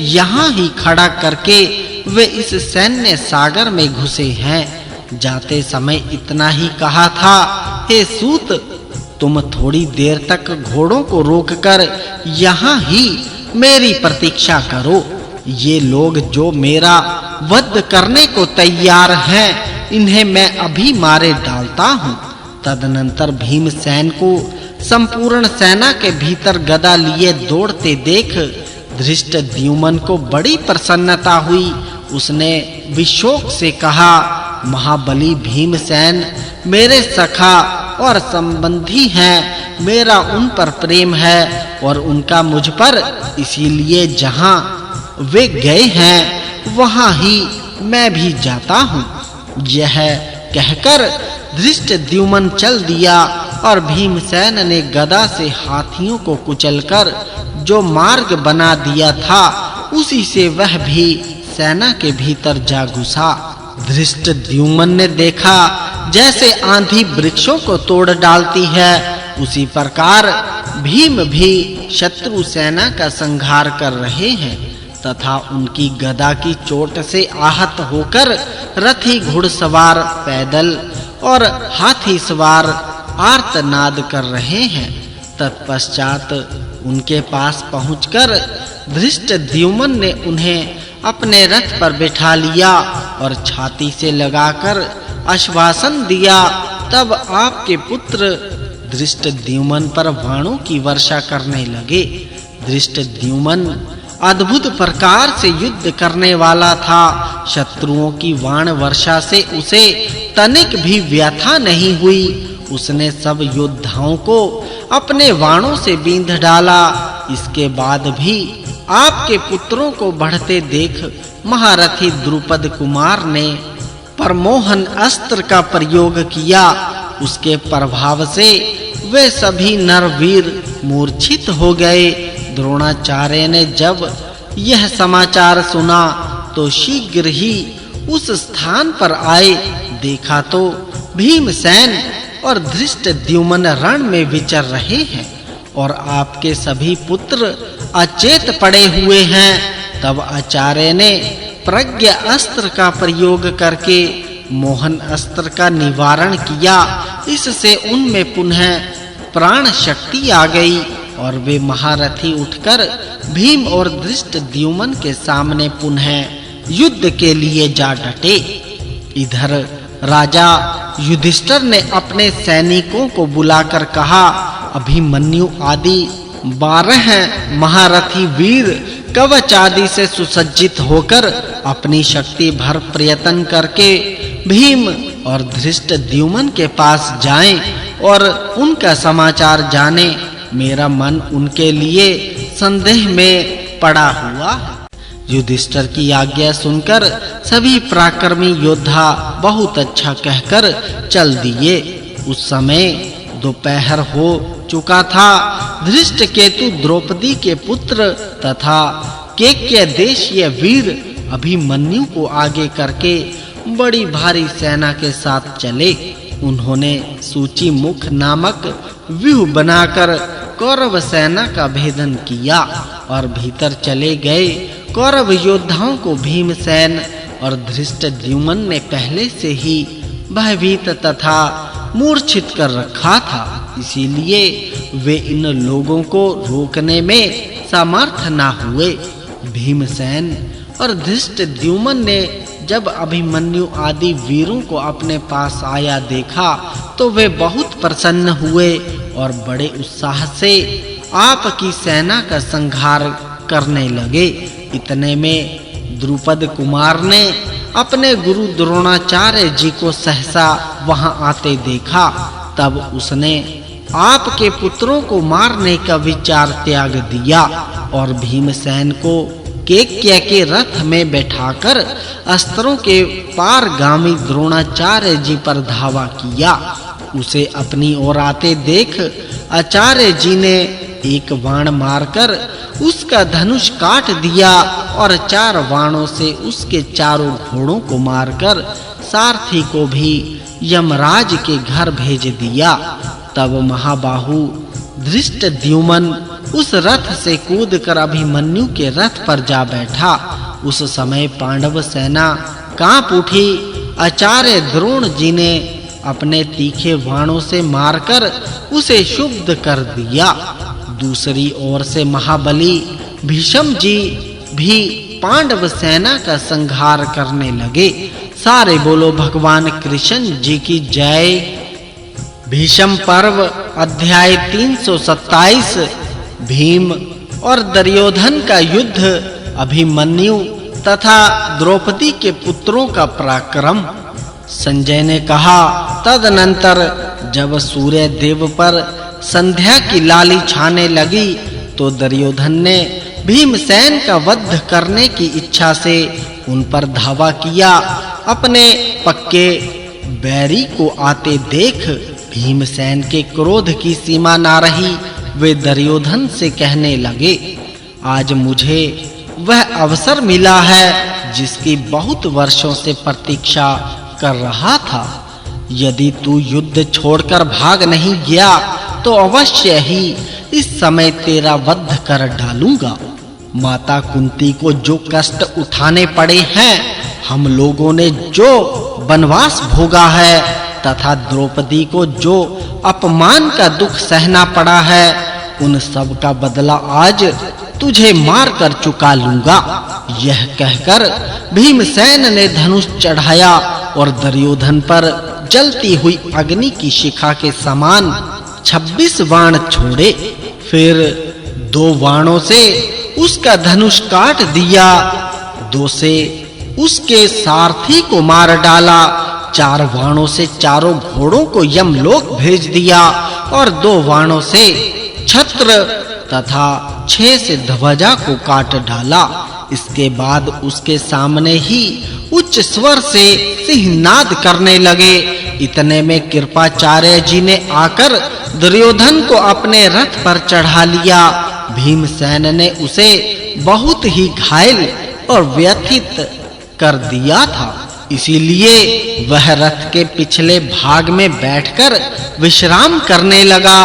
B: यहाँ ही खड़ा करके वे इस सैन्य सागर में घुसे हैं। जाते समय इतना ही कहा था, हे सूत, तुम थोड़ी देर तक घोड़ों को रोककर यहाँ ही मेरी प्रतीक्षा करो। ये लोग जो मेरा वध करने को तैयार हैं, इन्हें मैं अभी मारे डालता हूँ। तदनंतर भीमसेन को संपूर्ण सेना के भीतर गदा लिए दौड़ते देख धृष्टद्युम्न को बड़ी प्रसन्नता हुई। उसने विशोक से कहा, महाबली भीमसेन मेरे सखा और संबंधी हैं। मेरा उन पर प्रेम है और उनका मुझ पर, इसीलिए जहां वे गए हैं वहां ही मैं भी जाता हूँ। यह कहकर धृष्टद्युम्न चल दिया और भीमसेन ने गदा से हाथियों को कुचलकर जो मार्ग बना दिया था, उसी से वह भी सेना के भीतर जा घुसा। धृष्टद्युम्न ने देखा जैसे आंधी वृक्षों को तोड़ डालती है, उसी प्रकार भीम भी शत्रु सेना का संहार कर रहे हैं तथा उनकी गदा की चोट से आहत होकर रथी, घुड़सवार, पैदल और हाथी सवार आर्तनाद कर रहे हैं। तत्पश्चात उनके पास पहुंचकर धृष्टद्युम्न ने उन्हें अपने रथ पर बैठा लिया और छाती से लगाकर आश्वासन दिया। तब आपके पुत्र धृष्टद्युम्न पर बाणों की वर्षा करने लगे। धृष्टद्युम्न अद्भुत प्रकार से युद्ध करने वाला था। शत्रुओं की बाण वर्षा से उसे तनिक भी व्यथा नहीं हुई। उसने सब योद्धाओं को अपने बाणों से बींध डाला। इसके बाद भी आपके पुत्रों को बढ़ते देख महारथी द्रुपद कुमार ने परमोहन अस्त्र का प्रयोग किया। उसके प्रभाव से वे सभी नरवीर मूर्छित हो गए। द्रोणाचार्य ने जब यह समाचार सुना तो शीघ्र ही उस स्थान पर आए। देखा तो भीमसेन और धृष्टद्युम्न रण में विचर रहे हैं और आपके सभी पुत्र अचेत पड़े हुए हैं। तब आचार्य ने प्रज्ञ अस्त्र का प्रयोग करके मोहन अस्त्र का निवारण किया। इससे उनमें पुनः प्राण शक्ति आ गई और वे महारथी उठकर भीम और धृष्टद्युम्न के सामने पुनः युद्ध के लिए जा डटे। इधर राजा युधिष्ठिर ने अपने सैनिकों को बुलाकर कहा, अभिमन्यु आदि 12 महारथी वीर कवच आदि से सुसज्जित होकर अपनी शक्ति भर प्रयत्न करके भीम और धृष्टद्युम्न के पास जाएं और उनका समाचार जाने। मेरा मन उनके लिए संदेह में पड़ा हुआ है। युधिष्ठिर की आज्ञा सुनकर सभी पराक्रमी योद्धा बहुत अच्छा कहकर चल दिए। उस समय दोपहर हो चुका था। धृष्टकेतु द्रौपदी के पुत्र तथा केकय देशीय वीर अभिमन्यु को आगे करके बड़ी भारी सेना के साथ चले। उन्होंने सूची मुख नामक व्यूह बनाकर कौरव सेना का भेदन किया और भीतर चले गए। कौरव योद्धाओं को भीमसेन और धृष्टद्युम्न ने पहले से ही भयभीत तथा मूर्छित कर रखा था। इसीलिए वे इन लोगों को रोकने में समर्थ न हुए। भीमसेन और धृष्टद्युम्न ने जब अभिमन्यु आदि वीरों को अपने पास आया देखा तो वे बहुत प्रसन्न हुए और बड़े उत्साह से आपकी सेना का संहार करने लगे। इतने में द्रुपद कुमार ने अपने गुरु द्रोणाचार्य जी को सहसा वहां आते देखा। तब उसने आपके पुत्रों को मारने का विचार त्याग दिया और भीमसेन को केकय के रथ में बैठाकर अस्त्रों के पारगामी द्रोणाचार्य जी पर धावा किया। उसे अपनी ओर आते देख आचार्य जी ने एक बाण मारकर उसका धनुष काट दिया और 4 बाणों से उसके चारों घोड़ों को मारकर सारथी को भी यमराज के घर भेज दिया। तब महाबाहु धृष्टद्युम्न उस रथ से कूदकर अभिमन्यु के रथ पर जा बैठा। उस समय पांडव सेना कांप उठी। आचार्य द्रोण जी ने अपने तीखे बाणों से मारकर उसे शुद्ध कर दिया। दूसरी ओर से महाबली भीष्म जी भी पांडव सेना का संहार करने लगे। सारे बोलो भगवान कृष्ण जी की जय। भीष्म पर्व अध्याय 327। भीम और दुर्योधन का युद्ध। अभिमन्यु तथा द्रौपदी के पुत्रों का पराक्रम। संजय ने कहा, तदनंतर जब सूर्य देव पर संध्या की लाली छाने लगी तो दुर्योधन ने भीमसेन का वध करने की इच्छा से उन पर धावा किया। अपने पक्के बैरी को आते देख भीमसेन के क्रोध की सीमा ना रही। वे दुर्योधन से कहने लगे, आज मुझे वह अवसर मिला है जिसकी बहुत वर्षों से प्रतीक्षा कर रहा था। यदि तू युद्ध छोड़कर भाग नहीं गया तो अवश्य ही इस समय तेरा वध कर डालूंगा। माता कुंती को जो कष्ट उठाने पड़े हैं, हम लोगों ने जो वनवास भोगा है तथा द्रौपदी को जो अपमान का दुख सहना पड़ा है, उन सब का बदला आज तुझे मार कर चुका लूंगा। यह कहकर भीमसेन ने धनुष चढ़ाया और दुर्योधन पर जलती हुई अग्नि की शिखा के समान 26 बाण छोड़े। फिर 2 बाणों से उसका धनुष काट दिया, 2 से उसके सारथी को मार डाला, 4 बाणों से चारों घोड़ों को यमलोक भेज दिया और 2 बाणों से छत्र तथा 6 से ध्वजा को काट डाला। इसके बाद उसके सामने ही उच्च स्वर से सिंहनाद करने लगे। इतने में कृपाचार्य जी ने आकर दुर्योधन को अपने रथ पर चढ़ा लिया। भीमसेन ने उसे बहुत ही घायल और व्यथित कर दिया था, इसीलिए वह रथ के पिछले भाग में बैठकर विश्राम करने लगा।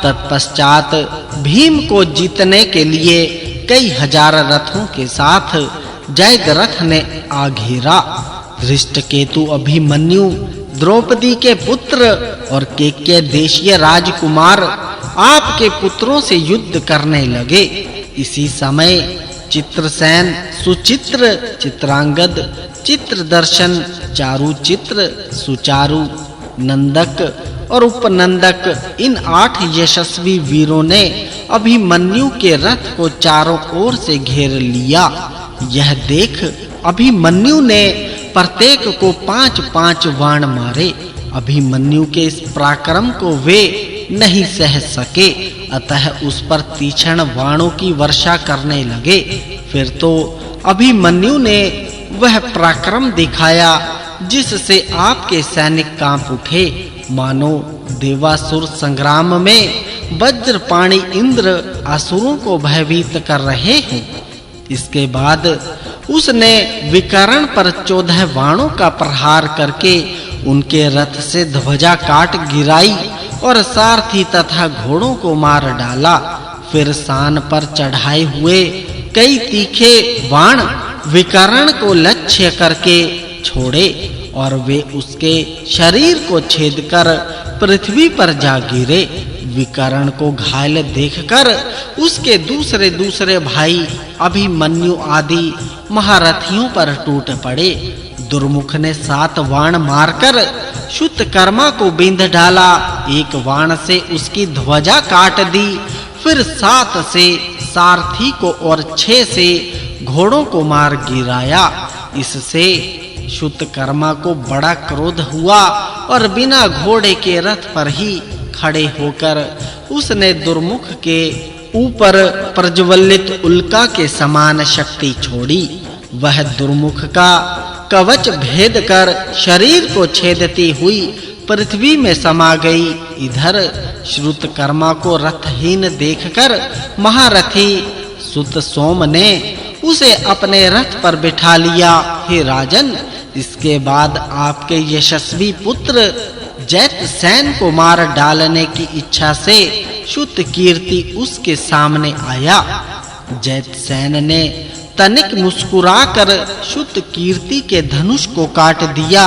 B: तत्पश्चात भीम को जीतने के लिए कई हजार रथों के साथ जयद्रथ ने आ घेरा। धृष्टकेतु अभिमन्यु द्रौपदी के पुत्र और केकय देशीय राजकुमार आपके पुत्रों से युद्ध करने लगे। इसी समय चित्रसेन, सुचित्र, चित्रांगद, चित्रदर्शन, चारुचित्र, सुचारु, नंदक और उपनंदक इन 8 यशस्वी वीरों ने अभिमन्यु के रथ को चारों ओर से घेर लिया। यह देख अभिमन्यु ने प्रत्येक को 5-5 बाण मारे। अभिमन्यु के इस पराक्रम को वे नहीं सह सके, अतः उस पर तीक्ष्ण बाणों की वर्षा करने लगे। फिर तो अभिमन्यु ने वह पराक्रम दिखाया जिससे आपके सैनिक कांप उठे, मानो देवासुर संग्राम में वज्रपाणी इंद्र असुरों को भयभीत कर रहे हों। इसके बाद उसने विकर्ण पर 14 बाणों का प्रहार करके उनके रथ से ध्वजा काट गिराई और सारथी तथा घोड़ों को मार डाला। फिर सान पर चढ़ाए हुए कई तीखे बाण विकर्ण को लक्ष्य करके छोड़े और वे उसके शरीर को छेद कर पृथ्वी पर जा गिरे। विकर्ण को घायल देखकर उसके दूसरे भाई अभिमन्यु आदि महारथियों पर टूट पड़े। दुर्मुख ने 7 बाण मारकर शुतकर्मा को बिंध डाला। 1 बाण से उसकी ध्वजा काट दी, फिर 7 से सारथी को और 6 से घोड़ों को मार गिराया। इससे शुतकर्मा को बड़ा क्रोध हुआ और बिना घोड़े के रथ पर ही खड़े होकर उसने दुर्मुख के ऊपर प्रज्वलित उल्का के समान शक्ति छोड़ी। वह दुर्मुख का कवच भेद कर शरीर को छेदती हुई पृथ्वी में समा गई। इधर श्रुतकर्मा को रथहीन देखकर महारथी सुत सोम ने उसे अपने रथ पर बिठा लिया। हे राजन, इसके बाद आपके यशस्वी पुत्र जैतसेन को मार डालने की इच्छा से शुतकीर्ति उसके सामने आया। जैतसेन ने तनिक मुस्कुराकर शुतकीर्ति के धनुष को काट दिया।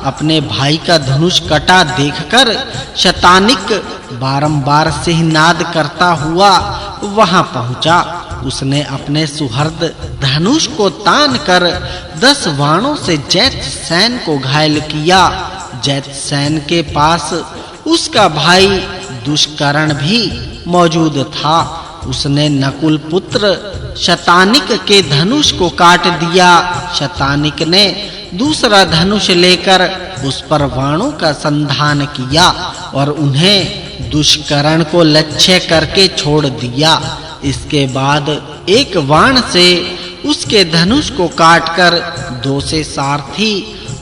B: अपने भाई का धनुष कटा देखकर शतानिक बारंबार सिंहनाद करता हुआ वहां पहुंचा। उसने अपने सुहृद धनुष को तान कर 10 बाणों से जैतसेन को घायल किया। जैतसेन के पास उसका भाई दुष्कर्ण भी मौजूद था। उसने नकुल पुत्र शतानिक के धनुष को काट दिया। शतानिक ने दूसरा धनुष लेकर उस पर बाणों का संधान किया और उन्हें दुष्कर्ण को लक्ष्य करके छोड़ दिया। इसके बाद 1 बाण से उसके धनुष को काटकर 2 से सारथी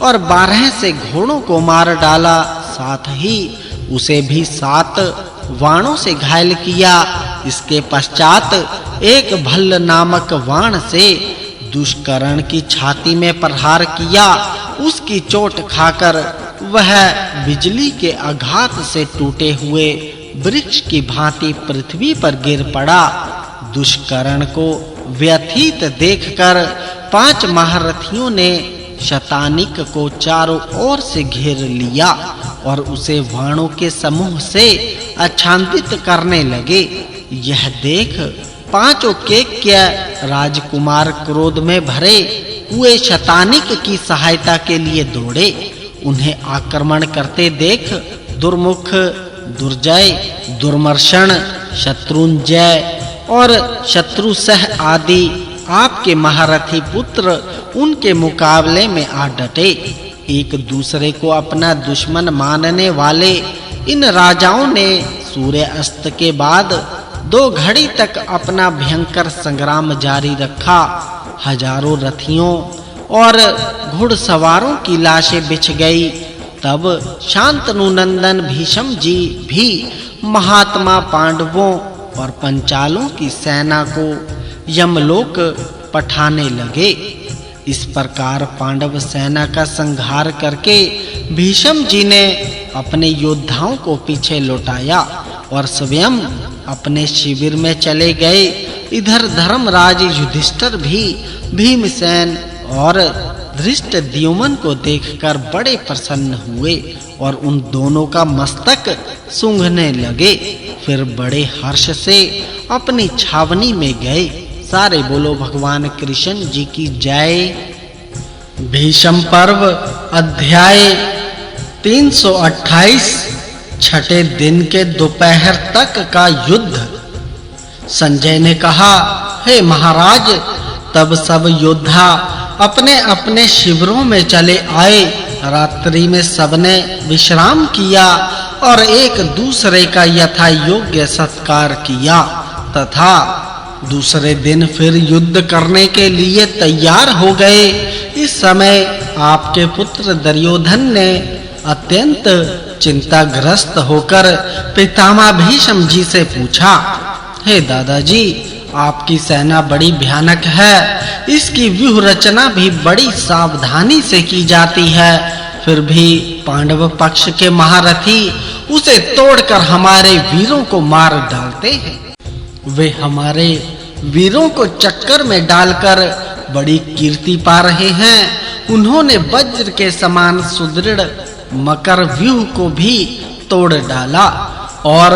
B: और 12 से घोड़ों को मार डाला। साथ ही उसे भी 7 बाणों से घायल किया। इसके पश्चात एक भल्ल नामक बाण से दुष्कर्ण की छाती में प्रहार किया। उसकी चोट खाकर वह बिजली के आघात से टूटे हुए वृक्ष की भांति पृथ्वी पर गिर पड़ा। दुष्कर्ण को व्यथित देखकर 5 महारथियों ने शतानिक को चारों ओर से घेर लिया और उसे बाणों के समूह से आच्छादित करने लगे। यह देख पांचों केकय राजकुमार क्रोध में भरे हुए शतानिक की सहायता के लिए दौड़े। उन्हें आक्रमण करते देख दुर्मुख, दुर्जय, दुर्मर्शन, शत्रुंजय और शत्रुसह आदि आपके महारथी पुत्र उनके मुकाबले में आ डटे। एक दूसरे को अपना दुश्मन मानने वाले इन राजाओं ने सूर्य अस्त के बाद 2 घड़ी तक अपना भयंकर संग्राम जारी रखा। हजारों रथियों और घुड़सवारों की लाशें बिछ गई। तब शांतनु नंदन भीष्म जी भी महात्मा पांडवों और पंचालों की सेना को यमलोक पठाने लगे। इस प्रकार पांडव सेना का संहार करके भीष्म जी ने अपने योद्धाओं को पीछे लौटाया और स्वयं अपने शिविर में चले गए। इधर धर्मराज युधिष्ठिर भी भीमसेन और धृष्टद्युम्न को देखकर बड़े प्रसन्न हुए और उन दोनों का मस्तक सूंघने लगे। फिर बड़े हर्ष से अपनी छावनी में गए। सारे बोलो भगवान कृष्ण जी की जय। भीष्म पर्व अध्याय 328 छठे दिन के दोपहर तक का युद्ध। संजय ने कहा, हे महाराज, तब सब योद्धा अपने-अपने शिविरों में चले आए। रात्रि में सबने विश्राम किया और एक दूसरे का यथा योग्य सत्कार किया तथा दूसरे दिन फिर युद्ध करने के लिए तैयार हो गए। इस समय आपके पुत्र दुर्योधन ने अत्यंत चिंताग्रस्त होकर पितामह भीष्म जी से पूछा, हे दादाजी, आपकी सेना बड़ी भयानक है। इसकी व्यूह रचना भी बड़ी सावधानी से की जाती है। फिर भी पांडव पक्ष के महारथी उसे तोड़कर हमारे वीरों को मार डालते हैं। वे हमारे वीरों को चक्कर में डालकर बड़ी कीर्ति पा रहे हैं। उन्होंने वज्र के समान सुदृढ़ मकर व्यूह को भी तोड़ डाला और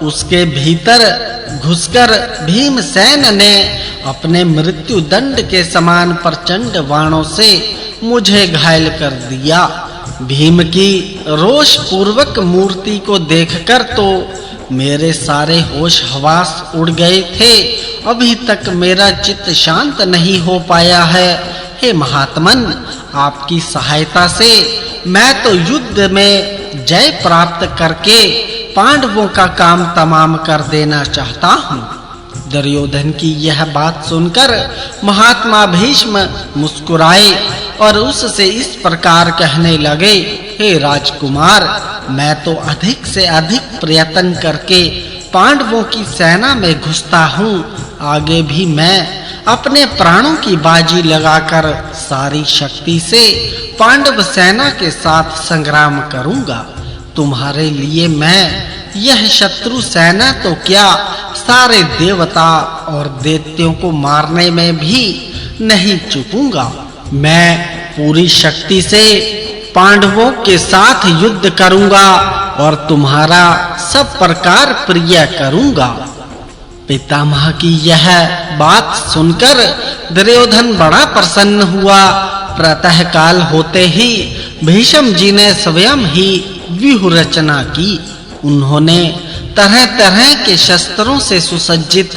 B: उसके भीतर घुसकर भीमसेन ने अपने मृत्यु दंड के समान प्रचंड बाणों से मुझे घायल कर दिया। भीम की रोष पूर्वक मूर्ति को देखकर तो मेरे सारे होश हवास उड़ गए थे। अभी तक मेरा चित्त शांत नहीं हो पाया है। हे महात्मन, आपकी सहायता से मैं तो युद्ध में जय प्राप्त करके पांडवों का काम तमाम कर देना चाहता हूँ। दुर्योधन की यह बात सुनकर महात्मा भीष्म मुस्कुराए और उससे इस प्रकार कहने लगे, हे राजकुमार, मैं तो अधिक से अधिक प्रयत्न करके पांडवों की सेना में घुसता हूँ। आगे भी मैं अपने प्राणों की बाजी लगाकर सारी शक्ति से पांडव सेना के साथ संग्राम करूंगा। तुम्हारे लिए मैं यह शत्रु सेना तो क्या, सारे देवता और दैत्यों को मारने में भी नहीं चूकूंगा। मैं पूरी शक्ति से पांडवों के साथ युद्ध करूंगा और तुम्हारा सब प्रकार प्रिय करूंगा। पितामह की यह बात सुनकर दुर्योधन बड़ा प्रसन्न हुआ। प्रातः काल होते ही भीष्म जी ने स्वयं ही व्यूह रचना की। उन्होंने तरह-तरह के शस्त्रों से सुसज्जित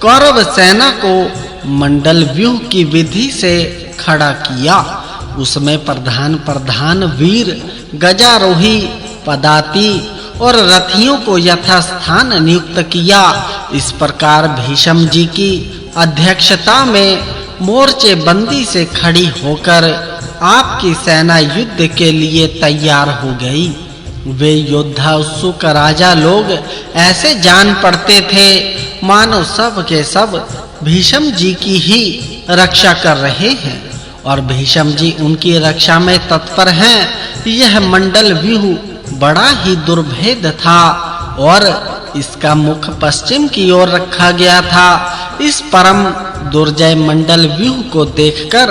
B: कौरव सेना को मंडल व्यूह की विधि से खड़ा किया। उसमें प्रधान वीर, गजारोही, पदाती और रथियों को यथास्थान नियुक्त किया। इस प्रकार भीष्म जी की अध्यक्षता में मोर्चे बंदी से खड़ी होकर आपकी सेना युद्ध के लिए तैयार हो गई। वे योद्धा उत्सुक राजा लोग ऐसे जान पड़ते थे मानो सब के सब भीष्म जी की ही रक्षा कर रहे हैं और भीष्म जी उनकी रक्षा में तत्पर हैं। यह मंडल व्यूह बड़ा ही दुर्भेद था और इसका मुख पश्चिम की ओर रखा गया था। इस परम दुर्जय मंडल व्यूह को देखकर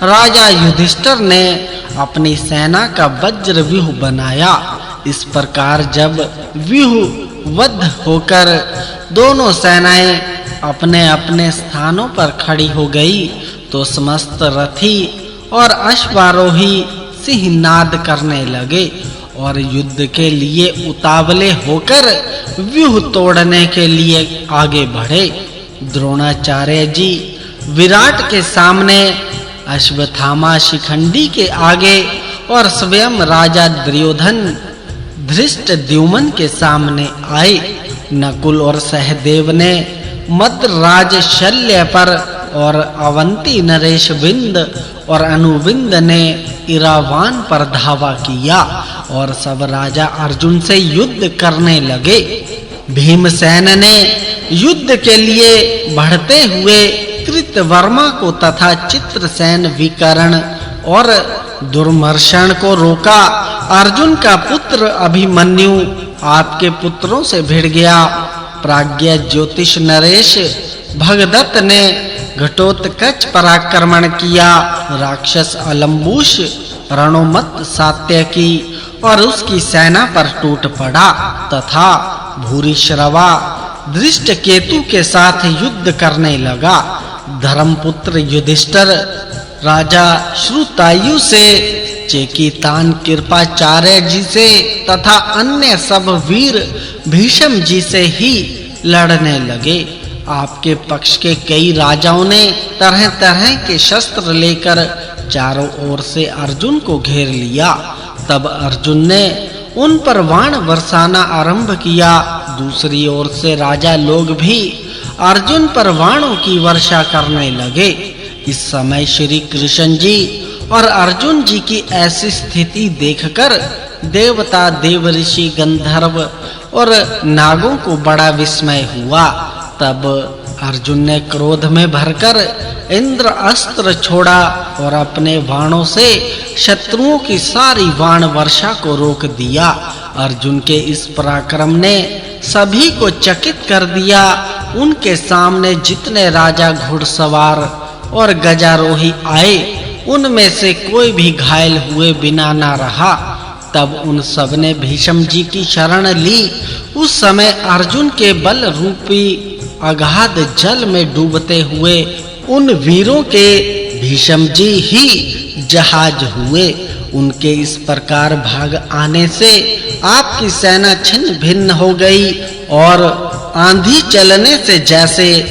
B: राजा युधिष्ठिर ने अपनी सेना का वज्र व्यूह बनाया। इस प्रकार जब व्यूहबद्ध होकर दोनों सेनाएं अपने-अपने स्थानों पर खड़ी हो गई तो समस्त रथी और अश्वारोही सिंहनाद करने लगे और युद्ध के लिए उतावले होकर व्यूह तोड़ने के लिए आगे बढ़े। द्रोणाचार्य जी विराट के सामने, अश्वत्थामा शिखंडी के आगे और स्वयं राजा दुर्योधन धृष्टद्युम्न के सामने आए। नकुल और सहदेव ने मद्राज शल्य पर और अवंती नरेश बिंद और अनुबिंद ने इरावान पर धावा किया और सब राजा अर्जुन से युद्ध करने लगे। भीमसेन ने युद्ध के लिए बढ़ते हुए कृतवर्मा को तथा चित्रसेन विकर्ण और दुर्मर्शन को रोका। अर्जुन का पुत्र अभिमन्यु आपके पुत्रों से भिड़ गया। प्राज्ञ ज्योतिष नरेश भगदत्त ने घटोत्कच पर आक्रमण किया। राक्षस अलम्बुश रणोमत सात्यकी और उसकी सेना पर टूट पड़ा तथा भूरिश्रवा दृष्टकेतु के साथ युद्ध करने लगा। धर्मपुत्र युधिष्ठिर राजा श्रुतायु से, चेकितान कृपाचार्य जी से तथा अन्य सब वीर भीष्म जी से ही लड़ने लगे। आपके पक्ष के कई राजाओं ने तरह-तरह के शस्त्र लेकर चारों ओर से अर्जुन को घेर लिया। तब अर्जुन ने उन पर बाण बरसाना आरंभ किया। दूसरी ओर से राजा लोग भी अर्जुन पर बाणों की वर्षा करने लगे। इस समय श्री कृष्ण जी और अर्जुन जी की ऐसी स्थिति देखकर देवता, देवऋषि, गंधर्व और नागों को बड़ा विस्मय हुआ। तब अर्जुन ने क्रोध में भरकर इंद्र अस्त्र छोड़ा और अपने बाणों से शत्रुओं की सारी बाण वर्षा को रोक दिया। अर्जुन के इस पराक्रम ने सभी को चकित कर दिया। उनके सामने जितने राजा, घुड़सवार और गजारोही आए, उनमें से कोई भी घायल हुए बिना ना रहा। तब उन सब ने भीष्म जी की शरण ली। उस समय अर्जुन के बल रूपी अगाध जल में डूबते हुए उन वीरों के भीष्म जी ही जहाज हुए। उनके इस प्रकार भाग आने से आपकी सेना छिन्न भिन्न हो गई और आंधी चलने से जैसे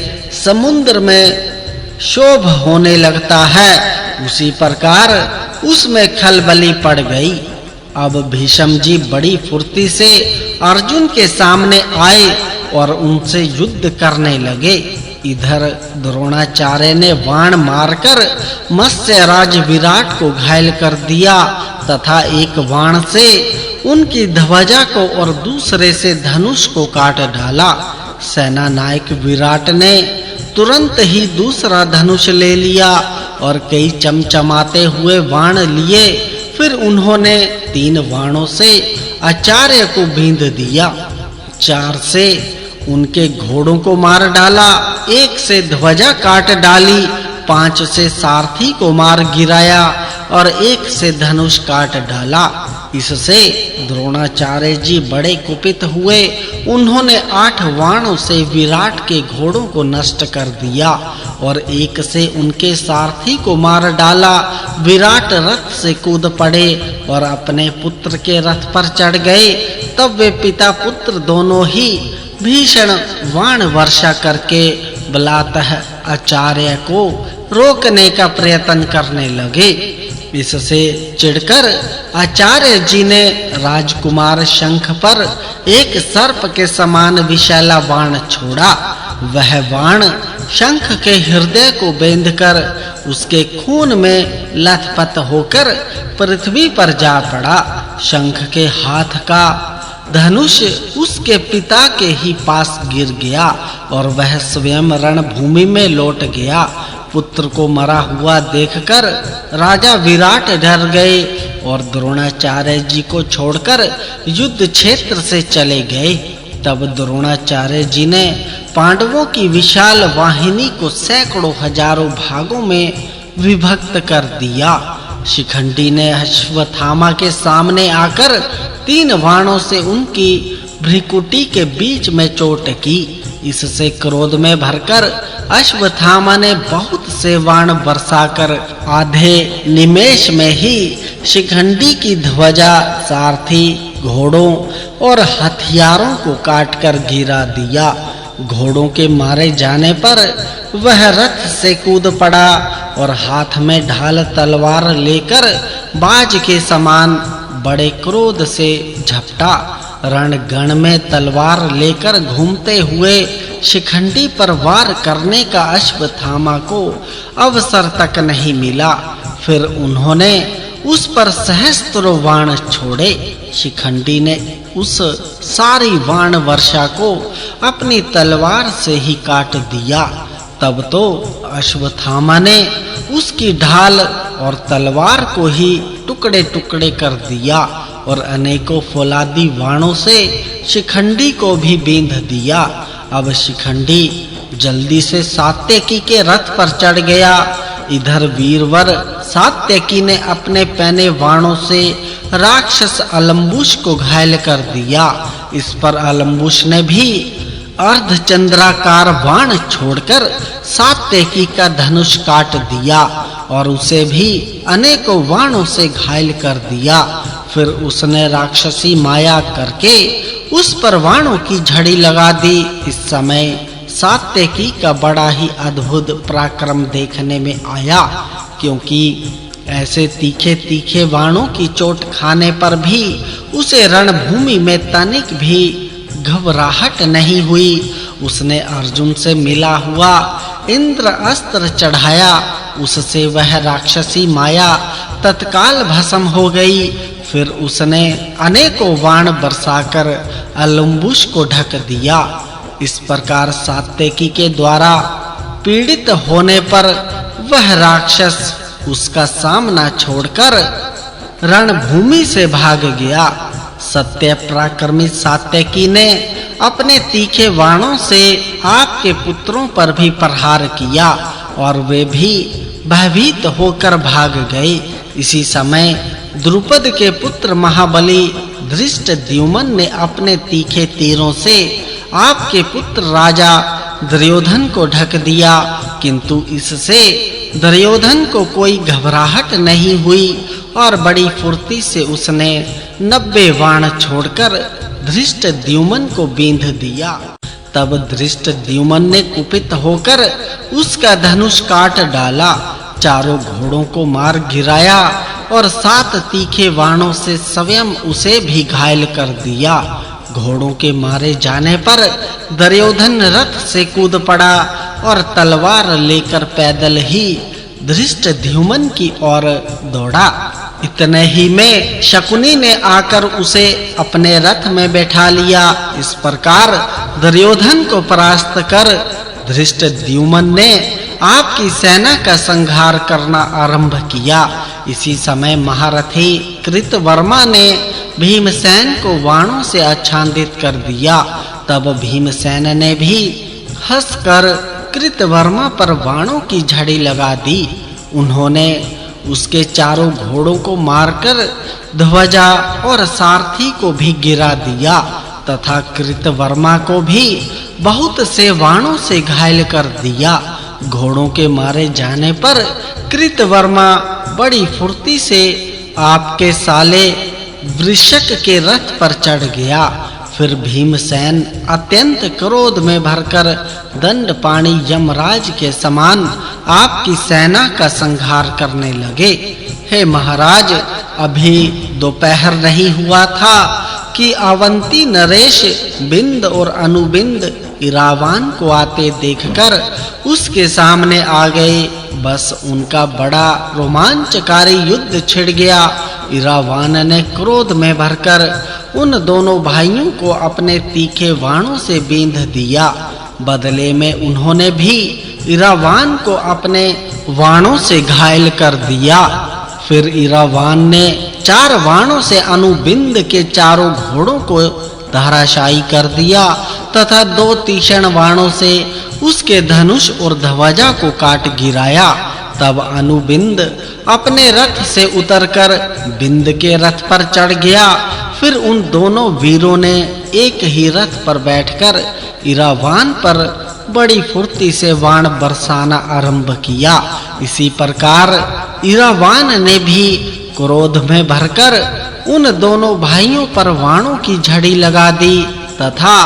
B: समुद्र में शोभ होने लगता है, उसी प्रकार उसमें खलबली पड़ गई। अब भीष्म जी बड़ी फुर्ती से अर्जुन के सामने आए और उनसे युद्ध करने लगे। इधर द्रोणाचार्य ने बाण मारकर मत्स्यराज विराट को घायल कर दिया तथा एक बाण से उनकी ध्वजा को और दूसरे से धनुष को काट डाला। सेना नायक विराट ने तुरंत ही दूसरा धनुष ले लिया और कई चमचमाते हुए बाण लिए। फिर उन्होंने 3 बाणों से आचार्य को बींध दिया, 4 से उनके घोड़ों को मार डाला, 1 से ध्वजा काट डाली, 5 से सारथी को मार गिराया और 1 से धनुष काट डाला। इससे द्रोणाचार्य जी बड़े कुपित हुए। उन्होंने 8 बाणों से विराट के घोड़ों को नष्ट कर दिया और 1 से उनके सारथी को मार डाला। विराट रथ से कूद पड़े और अपने पुत्र के रथ पर चढ़ गए। तब वे पिता पुत्र दोनों ही भीषण बाण वर्षा करके बलातः आचार्य को रोकने का प्रयत्न करने लगे। इससे चिढ़कर आचार्य जी ने राजकुमार शंख पर एक सर्प के समान विषैला बाण छोड़ा। वह बाण शंख के हृदय को बेंधकर उसके खून में लथपथ होकर पृथ्वी पर जा पड़ा। शंख के हाथ का धनुष उसके पिता के ही पास गिर गया और वह स्वयं रणभूमि में लौट गया। पुत्र को मरा हुआ देखकर राजा विराट डर गए और द्रोणाचार्य जी को छोड़कर युद्ध क्षेत्र से चले गए। तब द्रोणाचार्य जी ने पांडवों की विशाल वाहिनी को सैकड़ों हजारों भागों में विभक्त कर दिया शिखंडी ने अश्वत्थामा के सामने आकर 3 बाणों से उनकी भ्रिकुटी के बीच में चोट की। इससे क्रोध में भरकर अश्वत्थामा ने बहुत से बाण बरसाकर आधे निमेष में ही शिखंडी की ध्वजा, सारथी, घोड़ों और हथियारों को काटकर गिरा दिया। घोड़ों के मारे जाने पर वह रथ से कूद पड़ा और हाथ में ढाल तलवार लेकर बाज के समान बड़े क्रोध से झपटा। रणगण में तलवार लेकर घूमते हुए शिखंडी पर वार करने का अश्वत्थामा को अवसर तक नहीं मिला। फिर उन्होंने उस पर सहस्त्र बाण छोड़े। शिखंडी ने उस सारी बाण वर्षा को अपनी तलवार से ही काट दिया। तब तो अश्वत्थामा ने उसकी ढाल और तलवार को ही टुकड़े-टुकड़े कर दिया और अनेकों फौलादी बाणों से शिखंडी को भी बींध दिया। अब शिखंडी जल्दी से सात्यकी के रथ पर चढ़ गया। इधर वीरवर सात्यकी ने अपने पैने बाणों से राक्षस अलम्बुस को घायल कर दिया। इस पर अलम्बुस ने भी अर्धचंद्राकार बाण छोड़कर सात्यकी का धनुष काट दिया और उसे भी अनेकों बाणों से घायल कर दिया। फिर उसने राक्षसी माया करके उस पर बाणों की झड़ी लगा दी। इस समय सात्यकी का बड़ा ही अद्भुत पराक्रम देखने में आया, क्योंकि ऐसे तीखे-तीखे बाणों की चोट खाने पर भी उसे रणभूमि में तनिक भी घबराहट नहीं हुई। उसने अर्जुन से मिला हुआ इंद्र अस्त्र चढ़ाया, उससे वह राक्षसी माया तत्काल भस्म हो गई। फिर उसने अनेकों बाण बरसाकर अलम्बुस को ढक दिया। इस प्रकार सात्यकी के द्वारा पीड़ित होने पर वह राक्षस उसका सामना छोड़कर रणभूमि से भाग गया। सत्य पराक्रमी सात्यकी ने अपने तीखे बाणों से आपके पुत्रों पर भी प्रहार किया और वे भी भयभीत होकर भाग गए। इसी समय द्रुपद के पुत्र महाबली धृष्टद्युम्न ने अपने तीखे तीरों से आपके पुत्र राजा दुर्योधन को ढक दिया, किंतु इससे दुर्योधन को कोई घबराहट नहीं हुई और बड़ी फुर्ती से उसने 90 बाण छोड़कर धृष्टद्युम्न को बींध दिया। तब धृष्टद्युम्न ने कुपित होकर उसका धनुष काट डाला, चारों घोड़ों को मार गिराया और 7 तीखे बाणों से स्वयं उसे भी घायल कर दिया। घोड़ों के मारे जाने पर दुर्योधन रथ से कूद पड़ा और तलवार लेकर पैदल ही धृष्टद्युम्न की ओर दौड़ा। इतने ही में शकुनी ने आकर उसे अपने रथ में बैठा लिया। इस प्रकार दुर्योधन को परास्त कर धृष्टद्युम्न ने आपकी सेना का संहार करना आरंभ किया। इसी समय महारथी कृतवर्मा ने भीमसेन को बाणों से आच्छादित कर दिया। तब भीमसेन ने भी हंसकर कृतवर्मा पर बाणों की झड़ी लगा दी। उन्होंने उसके चारों घोड़ों को मारकर ध्वजा और सारथी को भी गिरा दिया तथा कृतवर्मा को भी बहुत से बाणों से घायल कर दिया। घोड़ों के मारे जाने पर कृतवर्मा बड़ी फुर्ती से आपके साले वृषक के रथ पर चढ़ गया। फिर भीमसेन अत्यंत क्रोध में भरकर दंडपाणी यमराज के समान आपकी सेना का संहार करने लगे। हे महाराज, अभी दोपहर नहीं हुआ था कि अवंती नरेश बिंद और अनुबिंद इरावान को आते देखकर उसके सामने आ गए। बस उनका बड़ा रोमांचकारी युद्ध छिड़ गया। इरावान ने क्रोध में भरकर उन दोनों भाइयों को अपने तीखे बाणों से बींध दिया। बदले में उन्होंने भी इरावान को अपने बाणों से घायल कर दिया। फिर इरावान ने 4 बाणों से अनुबिंद के चारों घोड़ों को धराशायी कर दिया तथा 2 तीक्ष्ण बाणों से उसके धनुष और ध्वजा को काट गिराया। तब अनुबिंद अपने रथ से उतरकर बिंद के रथ पर चढ़ गया। फिर उन दोनों वीरों ने एक ही रथ पर बैठकर इरावान पर बड़ी फुर्ती से बाण बरसाना आरंभ किया। इसी प्रकार इरावान ने भी क्रोध में भरकर उन दोनों भाइयों पर बाणों की झड़ी लगा दी तथा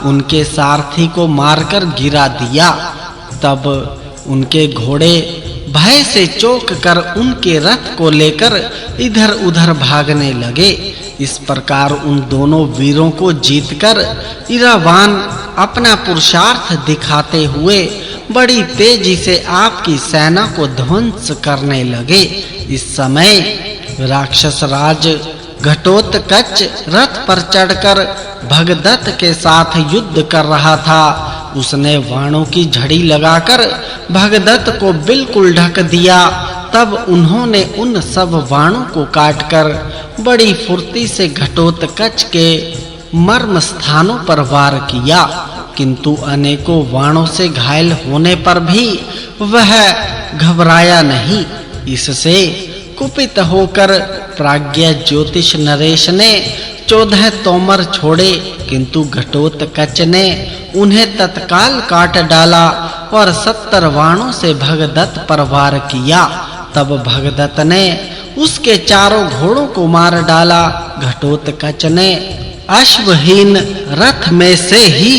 B: उनके सारथी को मारकर गिरा दिया। तब उनके घोड़े भय से चौंक कर उनके रथ को लेकर इधर-उधर भागने लगे। इस प्रकार उन दोनों वीरों को जीतकर इरावान अपना पुरुषार्थ दिखाते हुए बड़ी तेजी से आपकी सेना को ध्वंस करने लगे। इस समय राक्षस राज घटोत्कच रथ पर चढ़कर भगदत्त के साथ युद्ध कर रहा था। उसने बाणों की झड़ी लगाकर भगदत्त को बिल्कुल ढक दिया। तब उन्होंने उन सब बाणों को काटकर बड़ी फुर्ती से घटोत्कच के मर्म स्थानों पर वार किया, किंतु अनेकों बाणों से घायल होने पर भी वह घबराया नहीं। इससे कुपित होकर प्राज्ञ ज्योतिष नरेश ने 14 तोमर छोड़े, किंतु घटोत्कच ने उन्हें तत्काल काट डाला और 70 बाणों से भगदत्त पर वार किया। तब भगदत्त ने उसके चारों घोड़ों को मार डाला। घटोत्कच ने अश्वहीन रथ में से ही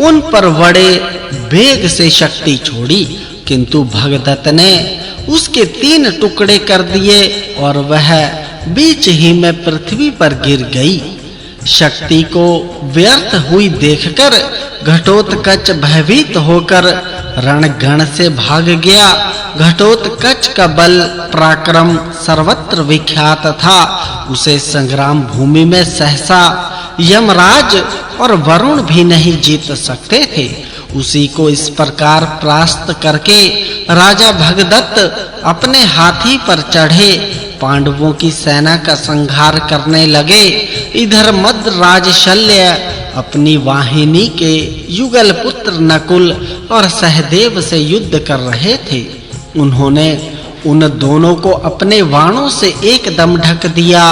B: उन पर बड़े वेग से शक्ति छोड़ी, किंतु भगदत्त ने उसके 3 टुकड़े कर दिए और वह बीच ही में पृथ्वी पर गिर गई। शक्ति को व्यर्थ हुई देखकर घटोत्कच भयभीत होकर रणगण से भाग गया। घटोत्कच का बल पराक्रम सर्वत्र विख्यात था। उसे संग्राम भूमि में सहसा यमराज और वरुण भी नहीं जीत सकते थे। उसी को इस प्रकार परास्त करके राजा भगदत्त अपने हाथी पर चढ़े पांडवों की सेना का संहार करने लगे। इधर मद्राज शल्य अपनी वाहिनी के युगल पुत्र नकुल और सहदेव से युद्ध कर रहे थे। उन्होंने उन दोनों को अपने बाणों से एकदम ढक दिया।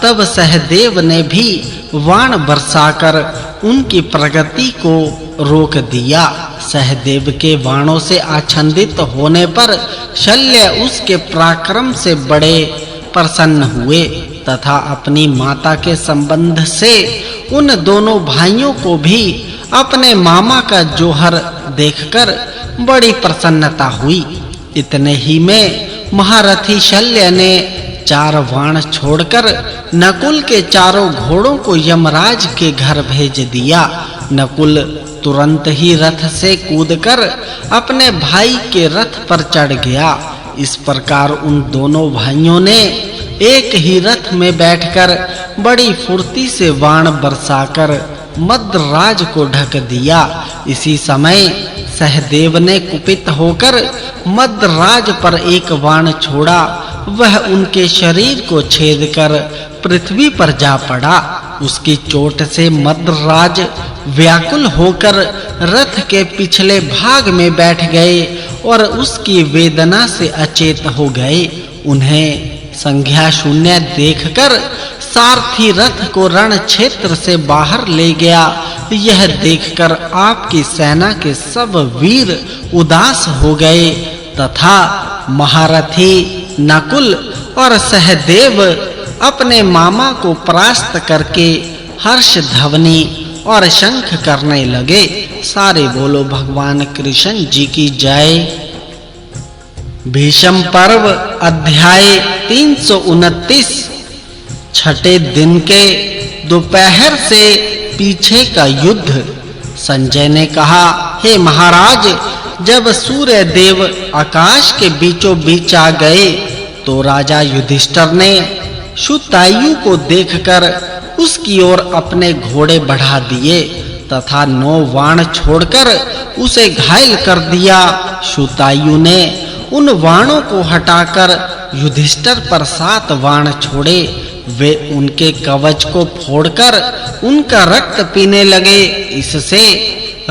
B: तब सहदेव ने भी बाण बरसाकर उनकी प्रगति को रोक दिया। सहदेव के बाणों से आच्छादित होने पर शल्य उसके पराक्रम से बड़े प्रसन्न हुए तथा अपनी माता के संबंध से उन दोनों भाइयों को भी अपने मामा का जोहर देखकर बड़ी प्रसन्नता हुई। इतने ही में महारथी शल्य ने 4 बाण छोड़कर नकुल के चारों घोड़ों को यमराज के घर भेज दिया। नकुल तुरंत ही रथ से कूदकर अपने भाई के रथ पर चढ़ गया। इस प्रकार उन दोनों भाइयों ने एक ही रथ में बैठकर बड़ी फुर्ती से बाण बरसाकर मद्राज को ढक दिया। इसी समय सहदेव ने कुपित होकर मद्राज पर एक बाण छोड़ा। वह उनके शरीर को छेद कर पृथ्वी पर जा पड़ा। उसकी चोट से मद्राज व्याकुल होकर रथ के पिछले भाग में बैठ गए और उसकी वेदना से अचेत हो गए। उन्हें संज्ञा शून्य देखकर सारथी रथ को रण क्षेत्र से बाहर ले गया। यह देखकर आपकी सेना के सब वीर उदास हो गए तथा महारथी नकुल और सहदेव अपने मामा को परास्त करके हर्ष ध्वनि और शंख करने लगे। सारे बोलो भगवान कृष्ण जी की जय। भीष्म पर्व अध्याय 329। छठे दिन के दोपहर से पीछे का युद्ध। संजय ने कहा, हे महाराज, जब सूर्य देव आकाश के बीचों बीच आ गए तो राजा युधिष्ठिर ने शुतायु को देखकर उसकी ओर अपने घोड़े बढ़ा दिए तथा 9 बाण छोड़कर उसे घायल कर दिया। शुतायु ने उन बाणों को हटाकर युधिष्ठिर पर 7 बाण छोड़े। वे उनके कवच को फोड़कर उनका रक्त पीने लगे। इससे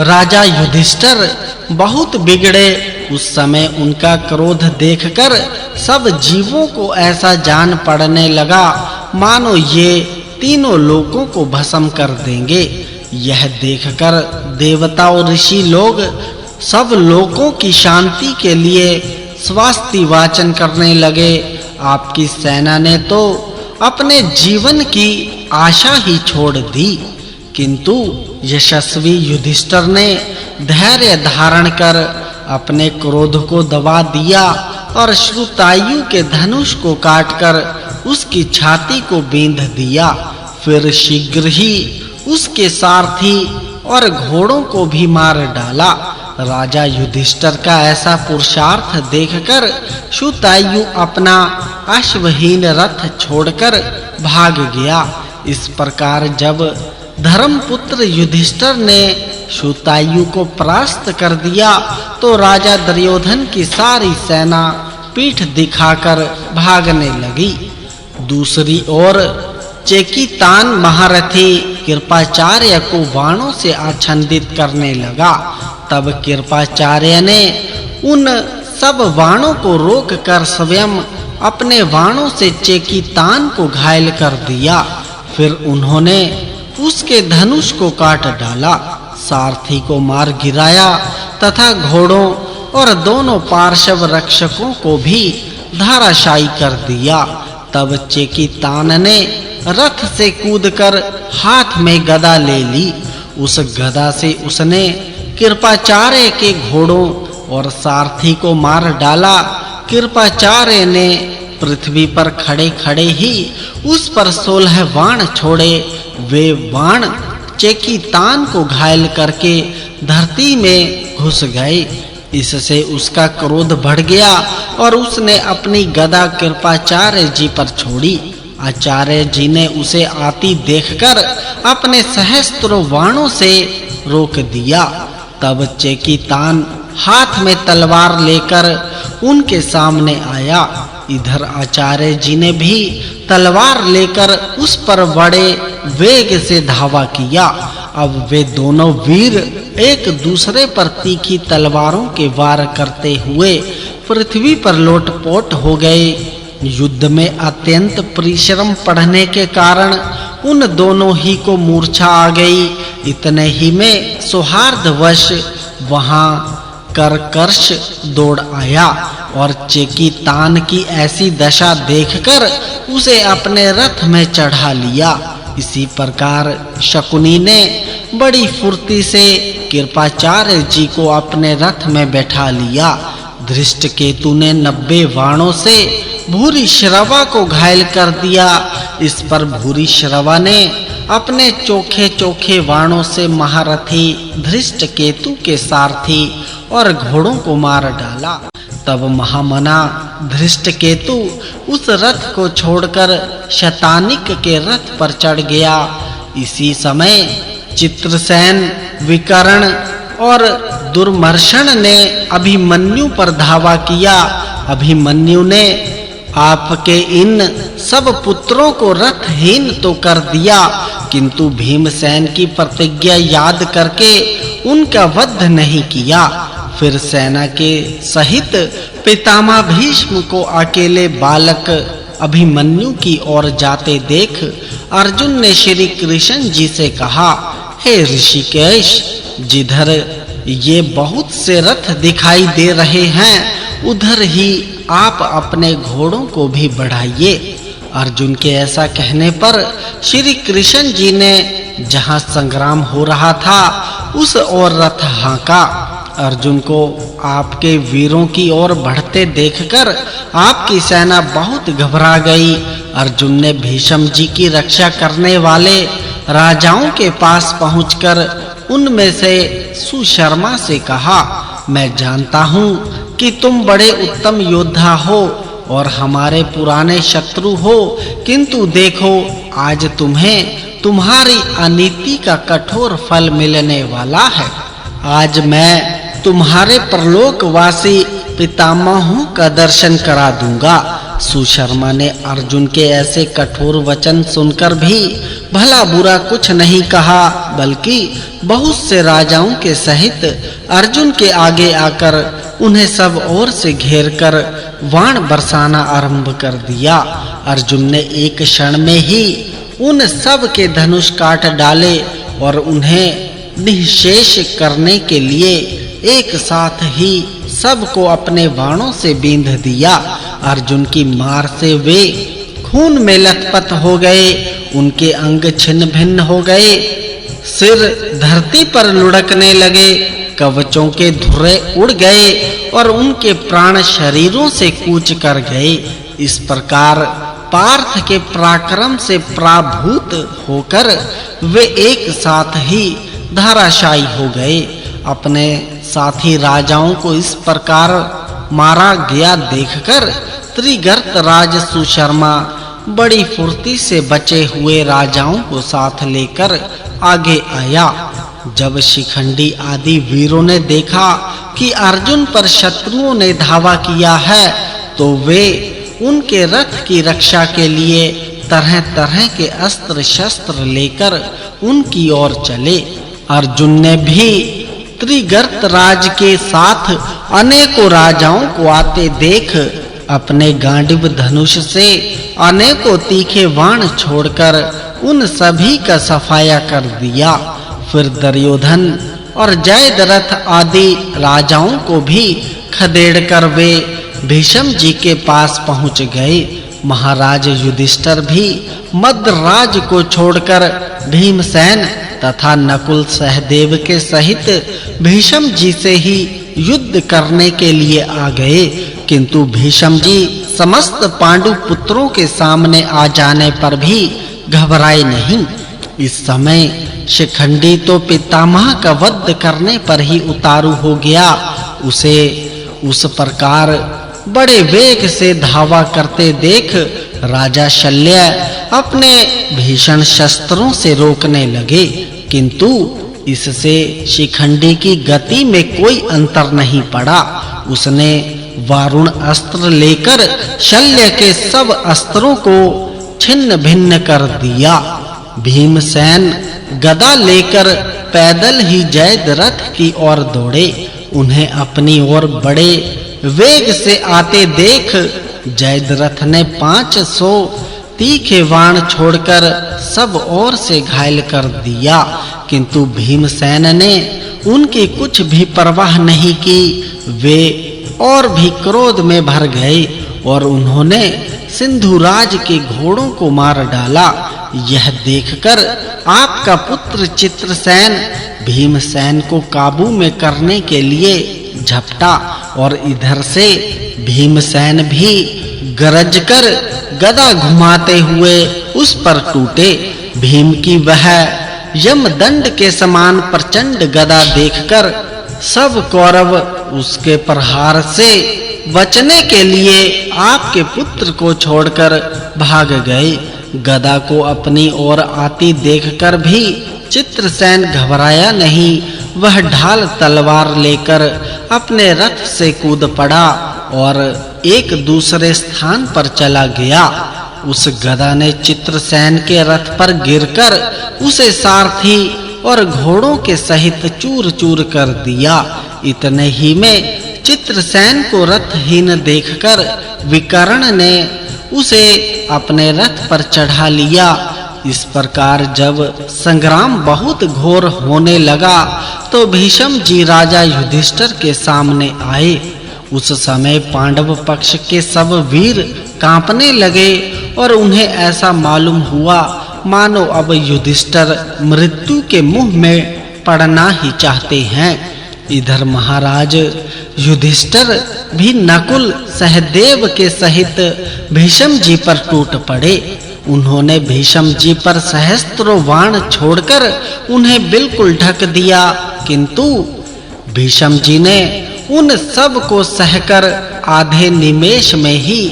B: राजा युधिष्ठिर बहुत बिगड़े। उस समय उनका क्रोध देखकर सब जीवों को ऐसा जान पड़ने लगा मानो ये तीनों लोकों को भस्म कर देंगे। यह देखकर देवता और ऋषि लोग सब लोकों की शांति के लिए स्वास्ति वाचन करने लगे। आपकी सेना ने तो अपने जीवन की आशा ही छोड़ दी, किंतु यशस्वी युधिष्ठिर ने धैर्य धारण कर अपने क्रोध को दबा दिया और श्रुतायु के धनुष को काटकर उसकी छाती को बींध दिया। फिर शीघ्र ही उसके सारथी और घोड़ों को भी मार डाला। राजा युधिष्ठिर का ऐसा पुरुषार्थ देखकर श्रुतायु अपना अश्वहीन रथ छोड़कर भाग गया। इस प्रकार जब धर्मपुत्र युधिष्ठिर ने श्रुतायु को परास्त कर दिया तो राजा दुर्योधन की सारी सेना पीठ दिखाकर भागने लगी। दूसरी ओर चेकितान महारथी कृपाचार्य को बाणों से आच्छादित करने लगा। तब कृपाचार्य ने उन सब बाणों को रोककर स्वयं अपने बाणों से चेकितान को घायल कर दिया। फिर उन्होंने उसके धनुष को काट डाला, सारथी को मार गिराया तथा घोड़ों और दोनों पार्श्व रक्षकों को भी धराशायी कर दिया। तब चेकितान ने रथ से कूदकर हाथ में गदा ले ली। उस गदा से उसने कृपाचार्य के घोड़ों और सारथी को मार डाला। कृपाचार्य ने पृथ्वी पर खड़े-खड़े ही उस पर 16 बाण छोड़े। वे बाण चेकितान को घायल करके धरती में घुस गए। इससे उसका क्रोध बढ़ गया और उसने अपनी गदा कृपाचार्य जी पर छोड़ी। आचार्य जी ने उसे आती देखकर अपने सहस्त्रों बाणों से रोक दिया। तब चेकितान हाथ में तलवार लेकर उनके सामने आया। इधर आचार्य जी ने भी तलवार लेकर उस पर बड़े वेग से धावा किया। अब वे दोनों वीर एक दूसरे पर तीखी तलवारों के वार करते हुए पृथ्वी पर लोटपोट हो गए। युद्ध में अत्यंत परिश्रम पड़ने के कारण उन दोनों ही को मूर्छा आ गई। इतने ही में सौहार्दवश वहां करकर्ष दौड़ आया और चेकितान की ऐसी दशा देखकर उसे अपने रथ में चढ़ा लिया। इसी प्रकार शकुनी ने बड़ी फुर्ती से कृपाचार्य जी को अपने रथ में बैठा लिया। धृष्टकेतु ने 90 बाणों से भूरिश्रवा को घायल कर दिया। इस पर भूरिश्रवा ने अपने चोखे बाणों से महारथी धृष्टकेतु के सारथी और घोड़ों को मार डाला। तब महामना धृष्टकेतु उस रथ को छोड़कर शतानिक के रथ पर चढ़ गया। इसी समय चित्रसेन, विकर्ण और दुर्मर्शन ने अभिमन्यु पर धावा किया। अभिमन्यु ने आपके इन सब पुत्रों को रथहीन तो कर दिया, किंतु भीमसेन की प्रतिज्ञा याद करके उनका वध नहीं किया। फिर सेना के सहित पितामह भीष्म को अकेले बालक अभिमन्यु की ओर जाते देख अर्जुन ने श्री कृष्ण जी से कहा, हे ऋषिकेश, जिधर ये बहुत से रथ दिखाई दे रहे हैं उधर ही आप अपने घोड़ों को भी बढ़ाइए। अर्जुन के ऐसा कहने पर श्री कृष्ण जी ने जहां संग्राम हो रहा था उस ओर रथ हाँका। अर्जुन को आपके वीरों की ओर बढ़ते देखकर आपकी सेना बहुत घबरा गई। अर्जुन ने भीष्म जी की रक्षा करने वाले राजाओं के पास पहुंचकर उनमें से सुशर्मा से कहा, मैं जानता हूं कि तुम बड़े उत्तम योद्धा हो और हमारे पुराने शत्रु हो, किंतु देखो आज तुम्हें तुम्हारी अनीति का कठोर फल मिलने वाला है। आज मैं तुम्हारे परलोकवासी पितामहों का दर्शन करा दूंगा। सुशर्मा ने अर्जुन के ऐसे कठोर वचन सुनकर भी भला बुरा कुछ नहीं कहा, बल्कि बहुत से राजाओं के सहित अर्जुन के आगे आकर उन्हें सब ओर से घेरकर बाण बरसाना आरंभ कर दिया। अर्जुन ने एक क्षण में ही उन सब के धनुष काट डाले और उन्हें निःशेष करने के लिए एक साथ ही सबको अपने बाणों से बींध दिया। अर्जुन की मार से वे खून में लथपथ हो गए, उनके अंग छिन्न भिन्न हो गए, सिर धरती पर लुढ़कने लगे, कवचों के धुर्रे उड़ गए और उनके प्राण शरीरों से कूच कर गए। इस प्रकार पार्थ के पराक्रम से पराभूत होकर वे एक साथ ही धराशायी हो गए। अपने साथी राजाओं को इस प्रकार मारा गया देखकर त्रिगर्त राज सुशर्मा बड़ी फुर्ती से बचे हुए राजाओं को साथ लेकर आगे आया। जब शिखंडी आदि वीरों ने देखा कि अर्जुन पर शत्रुओं ने धावा किया है, तो वे उनके रथ की रक्षा के लिए तरह-तरह के अस्त्र शस्त्र लेकर उनकी ओर चले। अर्जुन ने भी त्रिगर्त राज के साथ अनेकों राजाओं को आते देख अपने गांडीव धनुष से अनेकों तीखे बाण छोड़कर उन सभी का सफाया कर दिया। फिर दुर्योधन और जयद्रथ आदि राजाओं को भी खदेड़कर वे भीष्म जी के पास पहुंच गए। महाराज युधिष्ठिर भी मद्रराज को छोड़कर भीमसेन तथा नकुल सहदेव के सहित भीष्म जी से ही युद्ध करने के लिए आ गए, किंतु भीष्म जी समस्त पांडु पुत्रों के सामने आ जाने पर भी घबराए नहीं। इस समय शिखंडी तो पितामह का वध करने पर ही उतारू हो गया। उसे उस प्रकार बड़े वेग से धावा करते देख राजा शल्य अपने भीषण शस्त्रों से रोकने लगे, किंतु इससे शिखंडी की गति में कोई अंतर नहीं पड़ा। उसने वारुण अस्त्र लेकर शल्य के सब अस्त्रों को छिन्न भिन्न कर दिया। भीमसेन गदा लेकर पैदल ही जयद्रथ की ओर दौड़े। उन्हें अपनी ओर बड़े वेग से आते देख जयद्रथ ने 500 तीखे बाण छोड़कर सब ओर से घायल कर दिया, किंतु भीमसेन ने उनकी कुछ भी परवाह नहीं की। वे और भी क्रोध में भर गए और उन्होंने सिंधुराज के घोड़ों को मार डाला। यह देखकर आपका पुत्र चित्रसेन भीमसेन को काबू में करने के लिए झपटा और इधर से भीमसेन भी गरजकर गदा घुमाते हुए उस पर टूटे। भीम की वह यमदंड के समान प्रचंड गदा देखकर सब कौरव उसके प्रहार से बचने के लिए आपके पुत्र को छोड़कर भाग गए। गदा को अपनी ओर आती देखकर भी चित्रसेन घबराया नहीं। वह ढाल तलवार लेकर अपने रथ से कूद पड़ा और एक दूसरे स्थान पर चला गया। उस गदा ने चित्रसेन के रथ पर गिरकर उसे सारथी और घोड़ों के सहित चूर-चूर कर दिया। इतने ही में चित्रसेन को रथहीन देखकर विकर्ण ने उसे अपने रथ पर चढ़ा लिया। इस प्रकार जब संग्राम बहुत घोर होने लगा तो भीष्म जी राजा युधिष्ठिर के सामने आए। उस समय पांडव पक्ष के सब वीर कांपने लगे और उन्हें ऐसा मालूम हुआ मानो अब युधिष्ठिर मृत्यु के मुंह में पड़ना ही चाहते हैं। इधर महाराज युधिष्ठिर भी नकुल सहदेव के सहित भीष्म जी पर टूट पड़े। उन्होंने भीष्म जी पर सहस्त्रों बाण छोड़कर उन्हें बिल्कुल ढक दिया, किंतु भीष्म जी ने उन सब को सहकर आधे निमेष में ही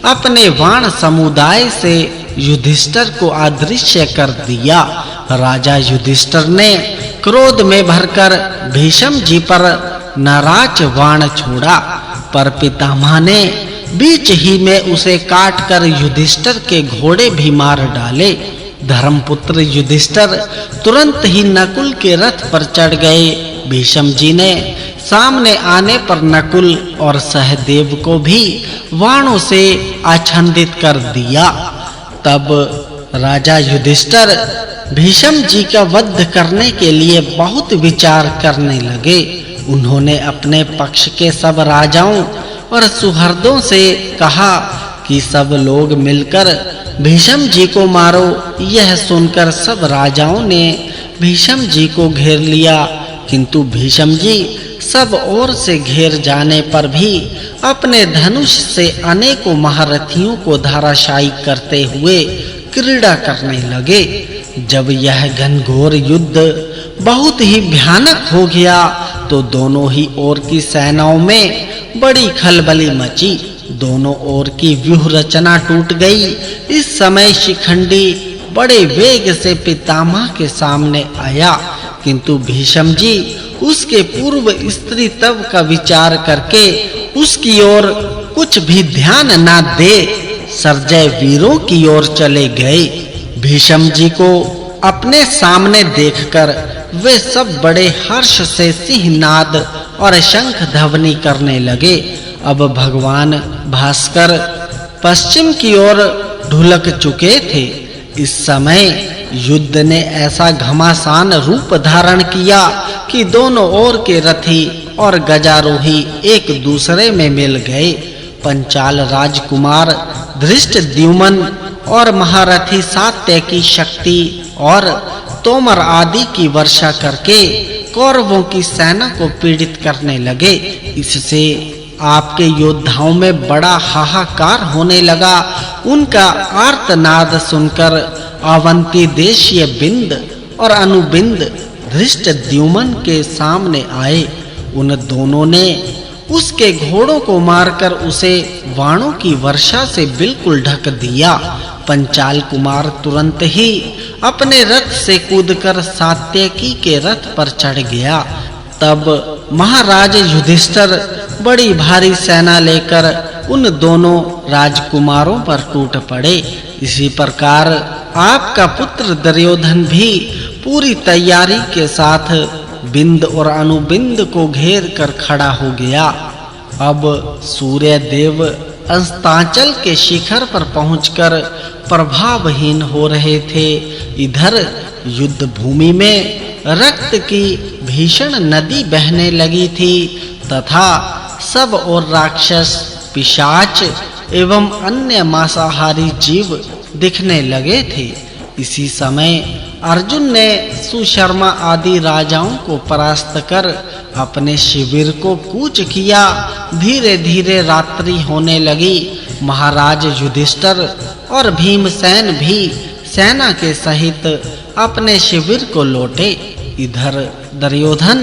B: अपने बाण समुदाय से युधिष्ठिर को अदृश्य कर दिया। राजा युधिष्ठिर ने क्रोध में भरकर भीष्म जी पर नराच बाण छोड़ा, पर पितामह ने बीच ही में उसे काटकर युधिष्ठिर के घोड़े भी मार डाले। धर्मपुत्र युधिष्ठिर तुरंत ही नकुल के रथ पर चढ़ गए। भीष्म जी ने सामने आने पर नकुल और सहदेव को भी बाणों से आच्छादित कर दिया। तब राजा युधिष्ठिर भीष्म जी का वध करने के लिए बहुत विचार करने लगे। उन्होंने अपने पक्ष के सब राजाओं और सुहृदों से कहा कि सब लोग मिलकर भीष्म जी को मारो। यह सुनकर सब राजाओं ने भीष्म जी को घेर लिया, किंतु भीष्म जी सब ओर से घेर जाने पर भी अपने धनुष से अनेकों महारथियों को धराशायी करते हुए क्रीड़ा करने लगे। जब यह घनघोर युद्ध बहुत ही भयानक हो गया तो दोनों ही ओर की सेनाओं में बड़ी खलबली मची। दोनों ओर की व्यूह रचना टूट गई। इस समय शिखंडी बड़े वेग से पितामह के सामने आया, किंतु भीष्म जी उसके पूर्व स्त्री तव का विचार करके उसकी ओर कुछ भी ध्यान न दे सर्जय वीरों की ओर चले गए। भीष्म जी को अपने सामने देखकर वे सब बड़े हर्ष से सिंहनाद और शंख ध्वनि करने लगे। अब भगवान भास्कर पश्चिम की ओर ढुलक चुके थे। इस समय युद्ध ने ऐसा घमासान रूप धारण किया कि दोनों ओर के रथी और गजारोही एक दूसरे में मिल गए। पंचाल राजकुमार धृष्टद्युम्न और महारथी सात्यकी शक्ति और तोमर आदि की वर्षा करके कौरवों की सेना को पीड़ित करने लगे। इससे आपके योद्धाओं में बड़ा हाहाकार होने लगा। उनका आर्तनाद सुनकर अवंती देशीय बिंद और अनुबिंद धृष्टद्युम्न के सामने आए। उन दोनों ने उसके घोड़ों को मारकर उसे बाणों की वर्षा से बिल्कुल ढक दिया। पंचाल कुमार तुरंत ही अपने रथ से कूदकर सात्यकी के रथ पर चढ़ गया। तब महाराज युधिष्ठिर बड़ी भारी सेना लेकर उन दोनों राजकुमारों पर टूट पड़े। इसी प्रकार आपका पुत्र दुर्योधन भी पूरी तैयारी के साथ बिंद और अनुबिंद को घेर कर खड़ा हो गया। अब सूर्य देव अस्तांचल के शिखर पर पहुंचकर प्रभावहीन हो रहे थे। इधर युद्ध भूमि में रक्त की भीषण नदी बहने लगी थी तथा सब और राक्षस, पिशाच एवं अन्य मांसाहारी जीव दिखने लगे थे। इसी समय अर्जुन ने सुशर्मा आदि राजाओं को परास्त कर अपने शिविर को कूच किया। धीरे-धीरे रात्रि होने लगी। महाराज युधिष्ठिर और भीमसेन भी सेना के सहित अपने शिविर को लौटे। इधर दुर्योधन,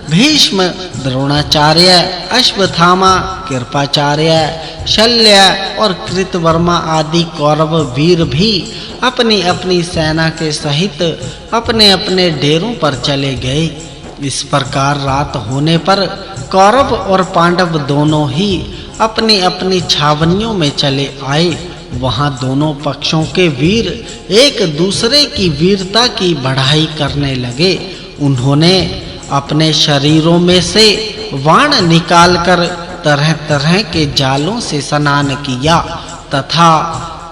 B: भीष्म, द्रोणाचार्य, अश्वत्थामा, कृपाचार्य, शल्य और कृतवर्मा आदि कौरव वीर भी अपनी-अपनी सेना के सहित अपने-अपने डेरों पर चले गए। इस प्रकार रात होने पर कौरव और पांडव दोनों ही अपनी-अपनी छावनियों में चले आए। वहां दोनों पक्षों के वीर एक दूसरे की वीरता की बढ़ाई करने लगे। उन्होंने अपने शरीरों में से बाण निकालकर तरह-तरह के जालों से स्नान किया तथा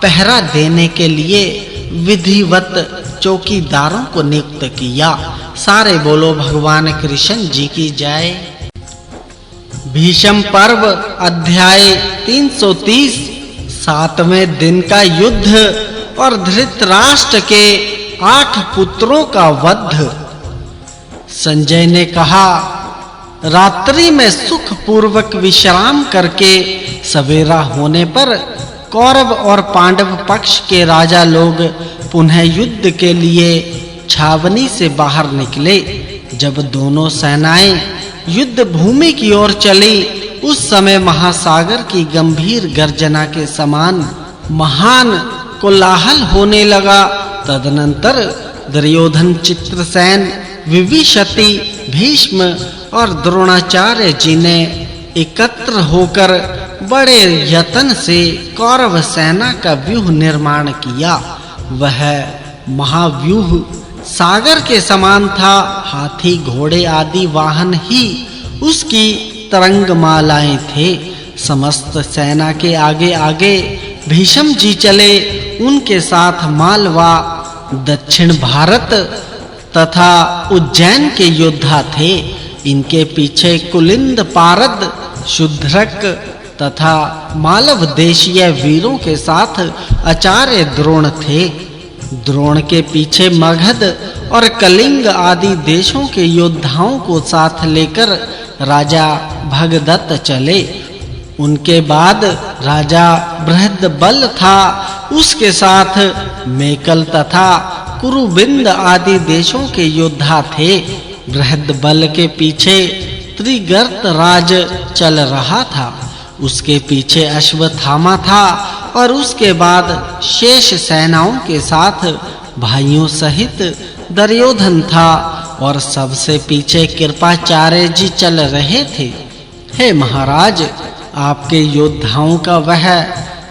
B: पहरा देने के लिए विधिवत चौकीदारों को नियुक्त किया। सारे बोलो भगवान कृष्ण जी की जय। भीष्म पर्व अध्याय 330। 7वें दिन का युद्ध और धृतराष्ट्र के 8 पुत्रों का वध। संजय ने कहा, रात्रि में सुख पूर्वक विश्राम करके सवेरा होने पर कौरव और पांडव पक्ष के राजा लोग पुनः युद्ध के लिए छावनी से बाहर निकले। जब दोनों सेनाएं युद्ध भूमि की ओर चली, उस समय महासागर की गंभीर गर्जना के समान महान कोलाहल होने लगा। तदनंतर दुर्योधन, चित्रसेन, विभीषति, भीष्म और द्रोणाचार्य जी ने एकत्र होकर बड़े यत्न से कौरव सेना का व्यूह निर्माण किया। वह महाव्यूह सागर के समान था। हाथी, घोड़े आदि वाहन ही उसकी तरंगमालाएं थे। समस्त सेना के आगे-आगे भीष्म जी चले। उनके साथ मालवा, दक्षिण भारत तथा उज्जैन के योद्धा थे। इनके पीछे कुलिंद, पारद, शुद्रक तथा मालव देशीय वीरों के साथ आचार्य द्रोण थे। द्रोण के पीछे मगध और कलिंग आदि देशों के योद्धाओं को साथ लेकर राजा भगदत्त चले। उनके बाद राजा बृहद्बल था। उसके साथ मेकल तथा कुरुबिंद आदि देशों के योद्धा थे। बृहद्बल के पीछे त्रिगर्त राज चल रहा था। उसके पीछे अश्वत्थामा था और उसके बाद शेष सेनाओं के साथ भाइयों सहित दुर्योधन था और सबसे पीछे कृपाचार्य जी चल रहे थे। हे महाराज, आपके योद्धाओं का वह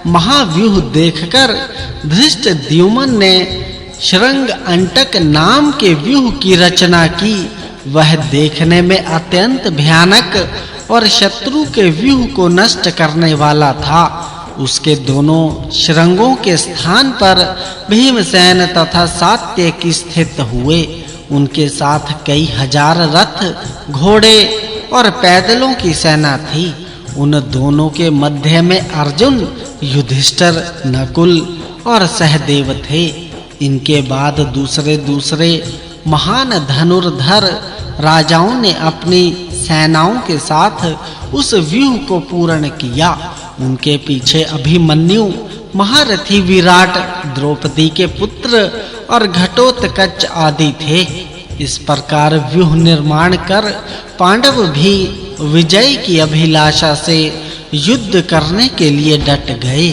B: महाव्यूह देखकर धृष्टद्युम्न ने शृंग अंटक नाम के व्यूह की रचना की। वह देखने में अत्यंत भयानक और शत्रु के व्यूह को नष्ट करने वाला था। उसके दोनों शृंगों के स्थान पर भीमसेन तथा सात्यकी स्थित हुए। उनके साथ कई हजार रथ, घोड़े और पैदलों की सेना थी। उन दोनों के मध्य में अर्जुन, युधिष्ठिर, नकुल और सहदेव थे। इनके बाद दूसरे महान धनुर्धर राजाओं ने अपनी सेनाओं के साथ उस व्यूह को पूर्ण किया। उनके पीछे अभिमन्यु, महारथी विराट, द्रौपदी के पुत्र और घटोत्कच आदि थे। इस प्रकार व्यूह निर्माण कर पांडव भी विजय की अभिलाषा से युद्ध करने के लिए डट गए।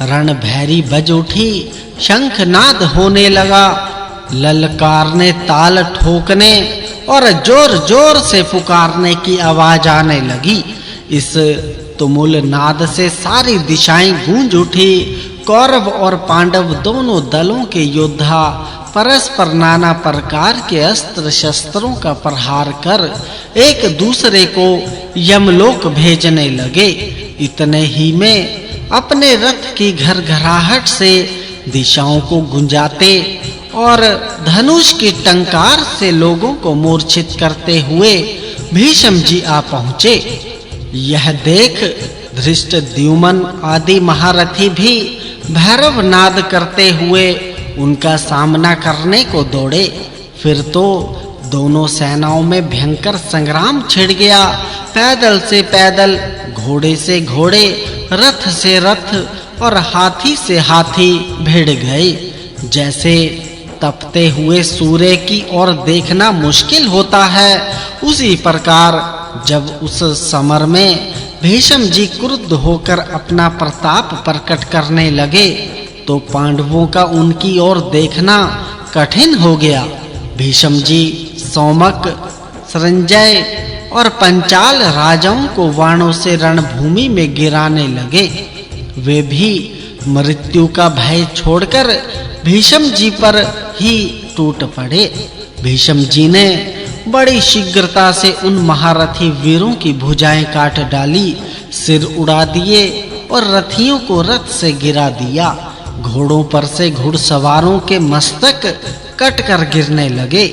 B: रणभैरी बज उठी, शंखनाद होने लगा, ललकारने, ताल ठोकने और जोर-जोर से पुकारने की आवाज आने लगी। इस तुमुल नाद से सारी दिशाएं गूंज उठी। कौरव और पांडव दोनों दलों के योद्धा परस्पर नाना प्रकार के अस्त्र शस्त्रों का प्रहार कर एक दूसरे को यमलोक भेजने लगे। इतने ही में अपने रथ की घरघराहट से दिशाओं को गुंजाते और धनुष की टंकार से लोगों को मूर्छित करते हुए भीष्म जी आ पहुँचे। यह देख धृष्टद्युम्न आदि महारथी भी भैरव नाद करते हुए उनका सामना करने को दौड़े। फिर तो दोनों सेनाओं में भयंकर संग्राम छिड़ गया। पैदल से पैदल, घोड़े से घोड़े, रथ से रथ और हाथी से हाथी भिड़ गए। जैसे तपते हुए सूर्य की ओर देखना मुश्किल होता है, उसी प्रकार जब उस समर में भीष्म जी क्रुद्ध होकर अपना प्रताप प्रकट करने लगे तो पांडवों का उनकी ओर देखना कठिन हो गया। भीष्म जी सौमक, संजय और पंचाल राजाओं को बाणों से रणभूमि में गिराने लगे। वे भी मृत्यु का भय छोड़कर भीष्म जी पर ही टूट पड़े। भीष्म जी ने बड़ी शीघ्रता से उन महारथी वीरों की भुजाएं काट डाली, सिर उड़ा दिए और रथियों को रथ से गिरा दिया। घोड़ों पर से घुड़सवारों के मस्तक कटकर गिरने लगे।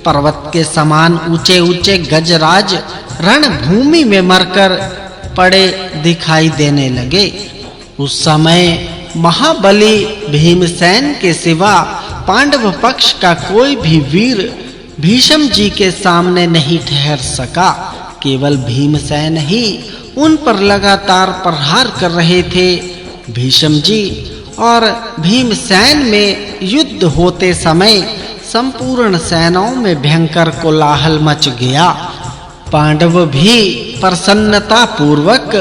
B: पर्वत के समान ऊंचे-ऊंचे गजराज रणभूमि में मरकर पड़े दिखाई देने लगे। उस समय महाबली भीमसेन के सिवा पांडव पक्ष का कोई भी वीर भीष्म जी के सामने नहीं ठहर सका। केवल भीमसेन ही उन पर लगातार प्रहार कर रहे थे। भीष्म जी और भीमसेन में युद्ध होते समय संपूर्ण सेनाओं में भयंकर कोलाहल मच गया। पांडव भी प्रसन्नता पूर्वक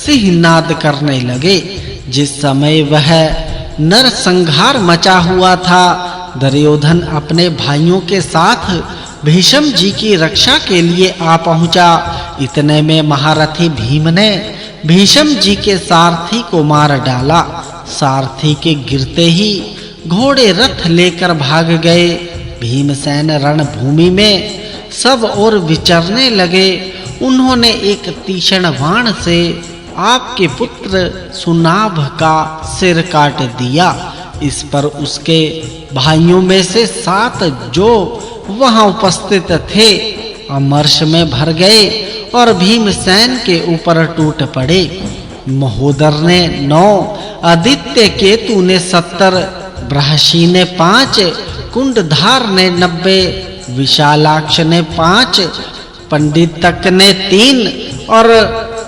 B: सिंहनाद करने लगे। जिस समय वह नरसंहार मचा हुआ था, दुर्योधन अपने भाइयों के साथ भीष्म जी की रक्षा के लिए आ पहुंचा। इतने में महारथी भीम ने भीष्म जी के सारथी को मार डाला। सारथी के गिरते ही घोड़े रथ लेकर भाग गए। भीमसेन रणभूमि में सब ओर विचरने लगे। उन्होंने एक तीक्ष्ण बाण से आपके पुत्र सुनाभ का सिर काट दिया। इस पर उसके भाइयों में से 7 जो वहां उपस्थित थे अमर्ष में भर गए और भीमसेन के ऊपर टूट पड़े। महोदर ने 9, आदित्य केतु ने 70, बृहषि ने 5, कुंडधार ने 90, विशालाक्ष ने 5, पंडितक ने 3 और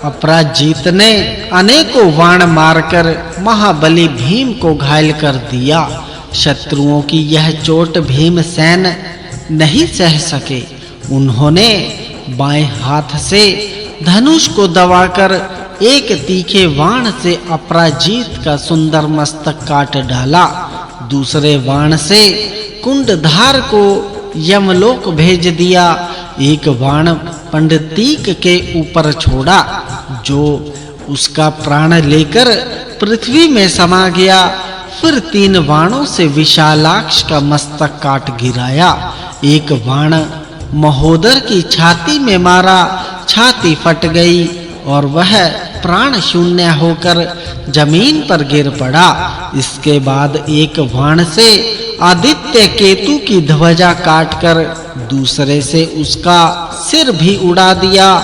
B: अपराजित ने अनेकों बाण मारकर महाबली भीम को घायल कर दिया। शत्रुओं की यह चोट भीमसेन नहीं सह सके। उन्होंने बाएं हाथ से धनुष को दबाकर एक तीखे बाण से अपराजित का सुंदर मस्तक काट डाला। दूसरे बाण से कुंडधार को यमलोक भेज दिया। एक बाण पंडितीक के ऊपर छोड़ा जो उसका प्राण लेकर पृथ्वी में समा गया। फिर 3 बाणों से विशालाक्ष का मस्तक काट गिराया। एक बाण महोदर की छाती में मारा, छाती फट गई और वह प्राण शून्य होकर जमीन पर गिर पड़ा। इसके बाद एक बाण से आदित्य केतु की ध्वजा काटकर दूसरे से उसका सिर भी उड़ा दिया।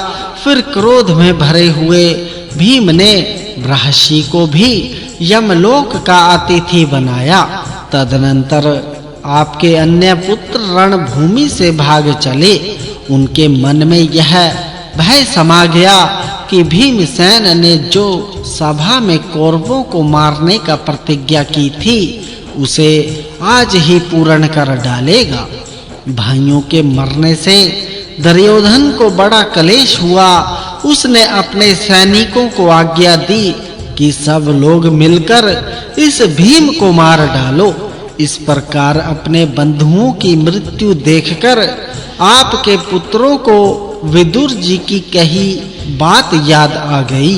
B: फिर क्रोध में भरे हुए भीम ने बृहषि को भी यमलोक का अतिथि बनाया। तदनंतर आपके अन्य पुत्र रणभूमि से भाग चले। उनके मन में यह भय समा गया कि भीमसेन ने जो सभा में कौरवों को मारने का प्रतिज्ञा की थी उसे आज ही पूर्ण कर डालेगा। भाइयों के मरने से दुर्योधन को बड़ा क्लेश हुआ। उसने अपने सैनिकों को आज्ञा दी कि सब लोग मिलकर इस भीम को मार डालो। इस प्रकार अपने बंधुओं की मृत्यु देखकर आपके पुत्रों को विदुर जी की कही बात याद आ गई।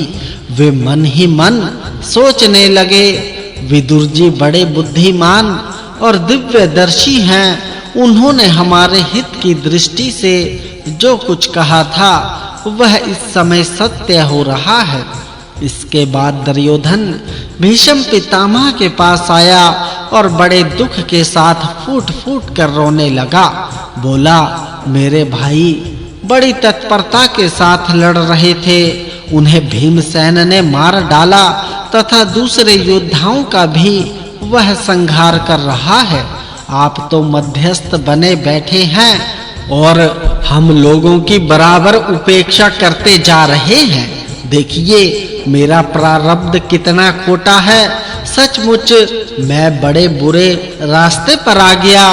B: वे मन ही मन सोचने लगे, विदुर जी बड़े बुद्धिमान और दिव्यदर्शी हैं। उन्होंने हमारे हित की दृष्टि से जो कुछ कहा था वह इस समय सत्य हो रहा है। इसके बाद दुर्योधन भीष्म पितामह के पास आया और बड़े दुख के साथ फूट-फूट कर रोने लगा। बोला, मेरे भाई बड़ी तत्परता के साथ लड़ रहे थे। उन्हें भीमसेन ने मार डाला तथा दूसरे योद्धाओं का भी वह संहार कर रहा है। आप तो मध्यस्थ बने बैठे हैं और हम लोगों की बराबर उपेक्षा करते जा रहे हैं। देखिए मेरा प्रारब्ध कितना खोटा है। सचमुच मैं बड़े बुरे रास्ते पर आ गया।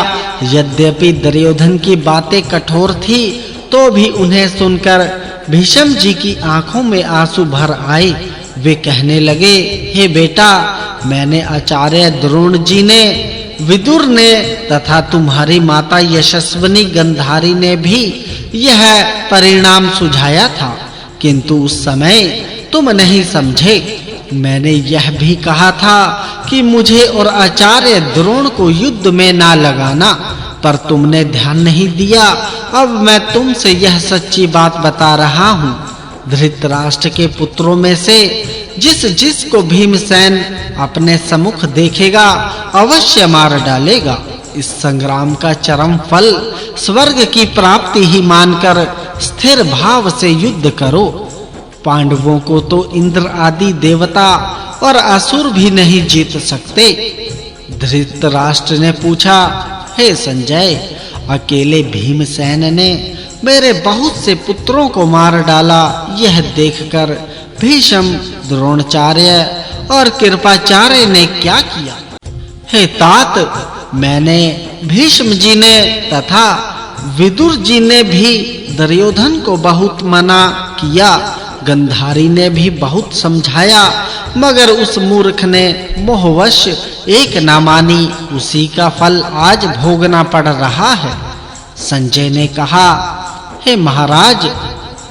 B: यद्यपि दुर्योधन की बातें कठोर थी तो भी उन्हें सुनकर भीष्म जी की आंखों में आंसू भर आए। वे कहने लगे, हे बेटा, मैंने आचार्य द्रोण जी ने, विदुर ने तथा तुम्हारी माता यशस्विनी गंधारी ने भी यह परिणाम सुझाया था, किंतु उस समय तुम नहीं समझे। मैंने यह भी कहा था कि मुझे और आचार्य द्रोण को युद्ध में ना लगाना, पर तुमने ध्यान नहीं दिया। अब मैं तुमसे यह सच्ची बात बता रहा हूँ। धृतराष्ट्र के पुत्रों में से जिस को भीमसेन अपने सम्मुख देखेगा अवश्य मार डालेगा। इस संग्राम का चरम फल स्वर्ग की प्राप्ति ही मानकर स्थिर भाव से युद्ध करो। पांडवों को तो इंद्र आदि देवता और असुर भी नहीं जीत सकते। धृतराष्ट्र ने पूछा, हे संजय, अकेले भीमसेन ने मेरे बहुत से पुत्रों को मार डाला। यह देखकर भीष्म, द्रोणाचार्य और कृपाचार्य ने क्या किया? हे तात, मैंने भीष्म जी ने तथा विदुर जी ने भी दुर्योधन को बहुत मना किया। गंधारी ने भी बहुत समझाया, मगर उस मूर्ख ने मोहवश एक ना मानी। उसी का फल आज भोगना पड़ रहा है। संजय ने कहा, हे महाराज,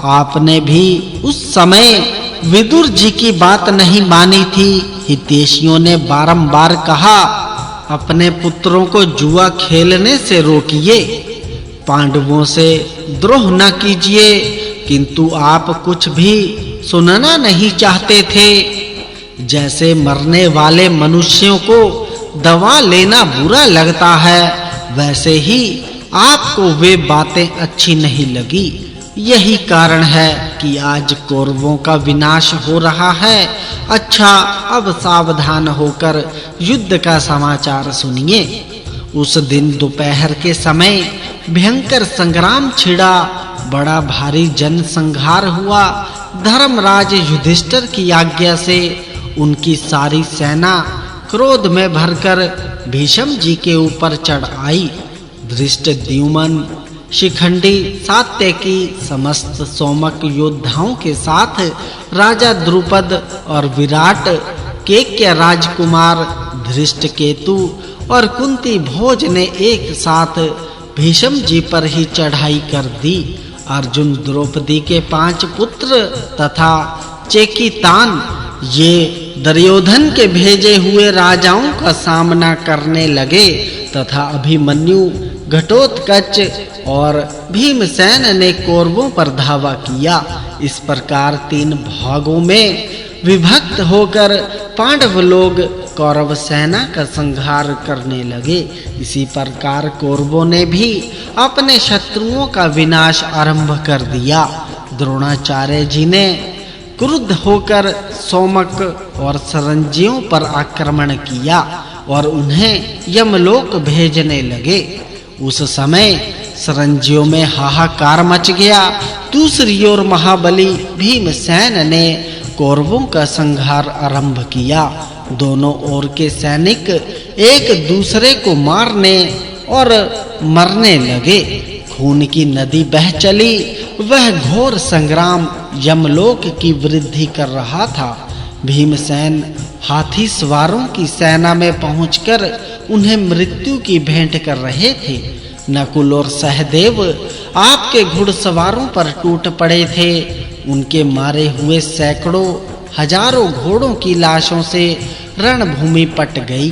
B: आपने भी उस समय विदुर जी की बात नहीं मानी थी। हितैषियों ने बारंबार कहा, अपने पुत्रों को जुआ खेलने से रोकिए, पांडवों से द्रोह न कीजिए, किंतु आप कुछ भी सुनना नहीं चाहते थे। जैसे मरने वाले मनुष्यों को दवा लेना बुरा लगता है, वैसे ही आपको वे बातें अच्छी नहीं लगी। यही कारण है कि आज कौरवों का विनाश हो रहा है। अच्छा, अब सावधान होकर युद्ध का समाचार सुनिए। उस दिन दोपहर के समय भयंकर संग्राम छिड़ा, बड़ा भारी जनसंहार हुआ। धर्मराज युधिष्ठिर की आज्ञा से उनकी सारी सेना क्रोध में भरकर भीष्म जी के ऊपर चढ़ आई। धृष्टद्युम्न, शिखंडी, सात्यकी समस्त सोमक योद्धाओं के साथ राजा द्रुपद और विराट, केकय राजकुमार धृष्टकेतु और कुंती भोज ने एक साथ भीष्म जी पर ही चढ़ाई कर दी। अर्जुन, द्रौपदी के 5 पुत्र तथा चेकितान ये दुर्योधन के भेजे हुए राजाओं का सामना करने लगे तथा अभिमन्यु, घटोत्कच और भीमसेन ने कौरवों पर धावा किया। इस प्रकार 3 भागों में विभक्त होकर पांडव लोग कौरव सेना का संहार करने लगे। इसी प्रकार कौरवों ने भी अपने शत्रुओं का विनाश आरंभ कर दिया। द्रोणाचार्य जी ने क्रुद्ध होकर सोमक और सरंजियों पर आक्रमण किया और उन्हें यमलोक भेजने लगे। उस समय सरंजियों में हाहाकार मच गया। दूसरी ओर महाबली भीमसेन ने कौरवों का संहार आरंभ किया। दोनों ओर के सैनिक एक दूसरे को मारने और मरने लगे। खून की नदी बह चली। वह घोर संग्राम यमलोक की वृद्धि कर रहा था। भीमसेन हाथी सवारों की सेना में पहुंचकर उन्हें मृत्यु की भेंट कर रहे थे। नकुल और सहदेव आपके घुड़सवारों पर टूट पड़े थे। उनके मारे हुए सैकड़ों हजारों घोड़ों की लाशों से रणभूमि पट गई।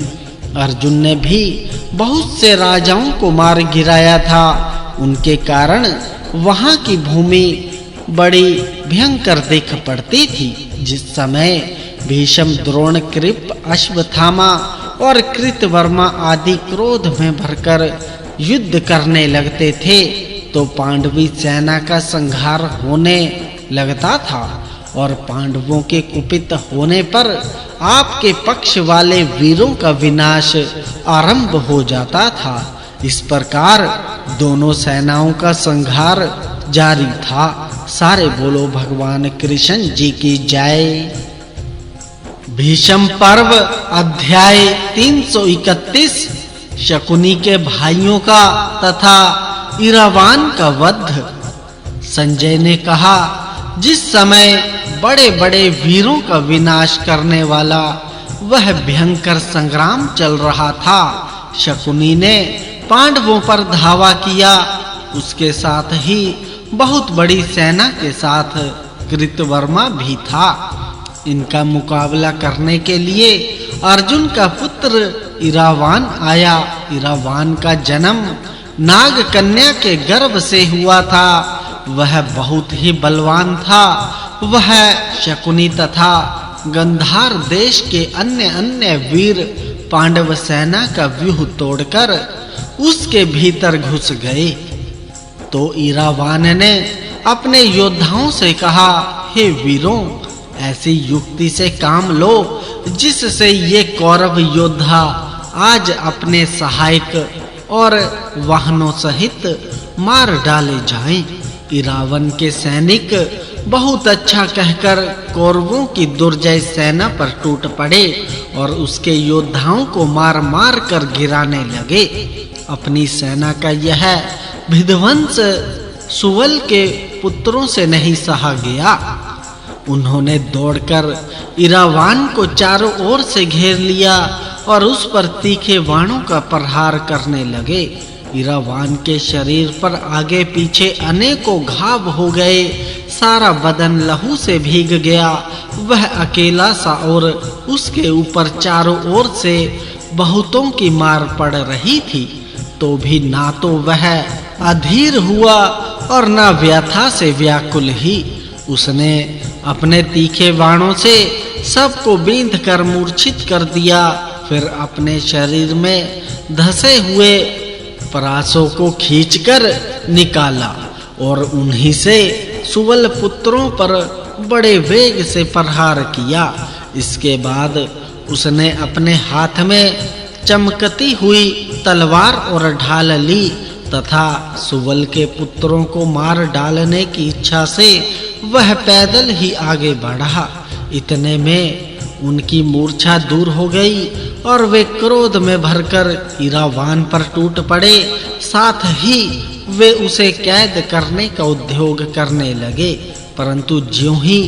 B: अर्जुन ने भी बहुत से राजाओं को मार गिराया था। उनके कारण वहां की भूमि बड़ी भयंकर दिख पड़ती थी। जिस समय भीष्म, द्रोण, कृप, अश्वत्थामा और कृतवर्मा आदि क्रोध में भरकर युद्ध करने लगते थे, तो पांडवी सेना का संहार होने लगता था और पांडवों के कुपित होने पर आपके पक्ष वाले वीरों का विनाश आरंभ हो जाता था। इस प्रकार दोनों सेनाओं का संहार जारी था। सारे बोलो भगवान कृष्ण जी की जय। भीष्म पर्व अध्याय 331 शकुनी के भाइयों का तथा इरावान का वध। संजय ने कहा, जिस समय बड़े-बड़े वीरों का विनाश करने वाला वह भयंकर संग्राम चल रहा था, शकुनी ने पांडवों पर धावा किया। उसके साथ ही बहुत बड़ी सेना के साथ कृतवर्मा भी था। इनका मुकाबला करने के लिए अर्जुन का पुत्र इरावान आया। इरावान का जन्म नाग कन्या के गर्भ से हुआ था। वह बहुत ही बलवान था। वह शकुनी तथा गंधार देश के अन्य वीर पांडव सेना का व्यूह तोड़कर उसके भीतर घुस गए। तो इरावान ने अपने योद्धाओं से कहा, हे वीरों, ऐसी युक्ति से काम लो जिससे ये कौरव योद्धा आज अपने सहायक और वाहनों सहित मार डाले जाएं। इरावन के सैनिक बहुत अच्छा कहकर कौरवों की दुर्जय सेना पर टूट पड़े और उसके योद्धाओं को मार-मार कर गिराने लगे। अपनी सेना का यह विध्वंस सुवल के पुत्रों से नहीं सहा गया। उन्होंने दौड़कर इरावान को चारों ओर से घेर लिया और उस पर तीखे बाणों का प्रहार करने लगे। इरावान के शरीर पर आगे पीछे अनेकों घाव हो गए। सारा बदन लहू से भीग गया वह अकेला सा और उसके ऊपर चारों ओर से बहुतों की मार पड़ रही थी, तो भी ना तो वह अधीर हुआ और ना व्यथा से व्याकुल ही। उसने अपने तीखे बाणों से सबको बींध कर मूर्छित कर दिया, फिर अपने शरीर में धसे हुए परासों को खींचकर निकाला और उन्हीं से सुवल पुत्रों पर बड़े वेग से प्रहार किया। इसके बाद उसने अपने हाथ में चमकती हुई तलवार और ढाल ली तथा सुवल के पुत्रों को मार डालने की इच्छा से वह पैदल ही आगे बढ़ा। इतने में उनकी मूर्छा दूर हो गई और वे क्रोध में भरकर इरावान पर टूट पड़े। साथ ही वे उसे कैद करने का उद्योग करने लगे, परंतु ज्यों ही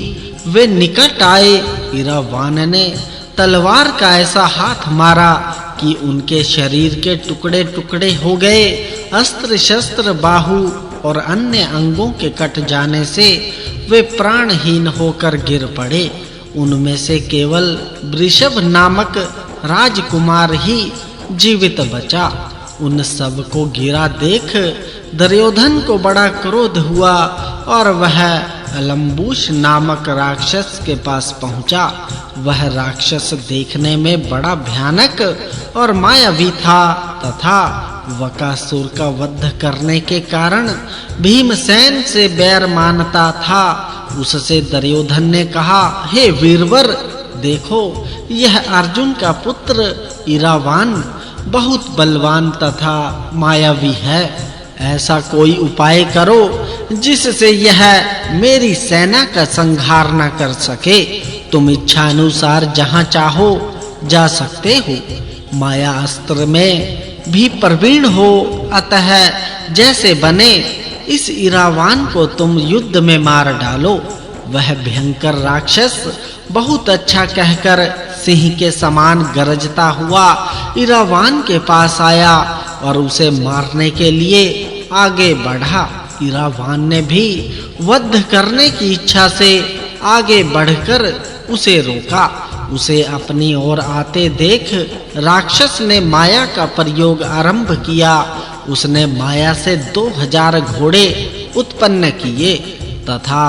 B: वे निकट आए, इरावान ने तलवार का ऐसा हाथ मारा कि उनके शरीर के टुकड़े-टुकड़े हो गए। अस्त्र शस्त्र बाहु और अन्य अंगों के कट जाने से वे प्राणहीन होकर गिर पड़े। उनमें से केवल वृषभ नामक राजकुमार ही जीवित बचा। उन सब को गिरा देख दुर्योधन को बड़ा क्रोध हुआ और वह अलम्बुस नामक राक्षस के पास पहुंचा। वह राक्षस देखने में बड़ा भयानक और मायावी था तथा वकासुर का वध करने के कारण भीमसेन से बैर मानता था। उससे दुर्योधन ने कहा, हे वीरवर, देखो यह अर्जुन का पुत्र इरावान बहुत बलवान तथा मायावी है। ऐसा कोई उपाय करो जिससे यह मेरी सेना का संहार न कर सके। तुम इच्छा अनुसार जहां चाहो जा सकते हो, माया अस्त्र में भी प्रवीण हो, अतः जैसे बने इस इरावान को तुम युद्ध में मार डालो। वह भयंकर राक्षस बहुत अच्छा कहकर सिंह के समान गरजता हुआ इरावान के पास आया और उसे मारने के लिए आगे बढ़ा। इरावान ने भी वध करने की इच्छा से आगे बढ़कर उसे रोका। उसे अपनी ओर आते देख राक्षस ने माया का प्रयोग आरंभ किया। उसने माया से 2000 घोड़े उत्पन्न किए तथा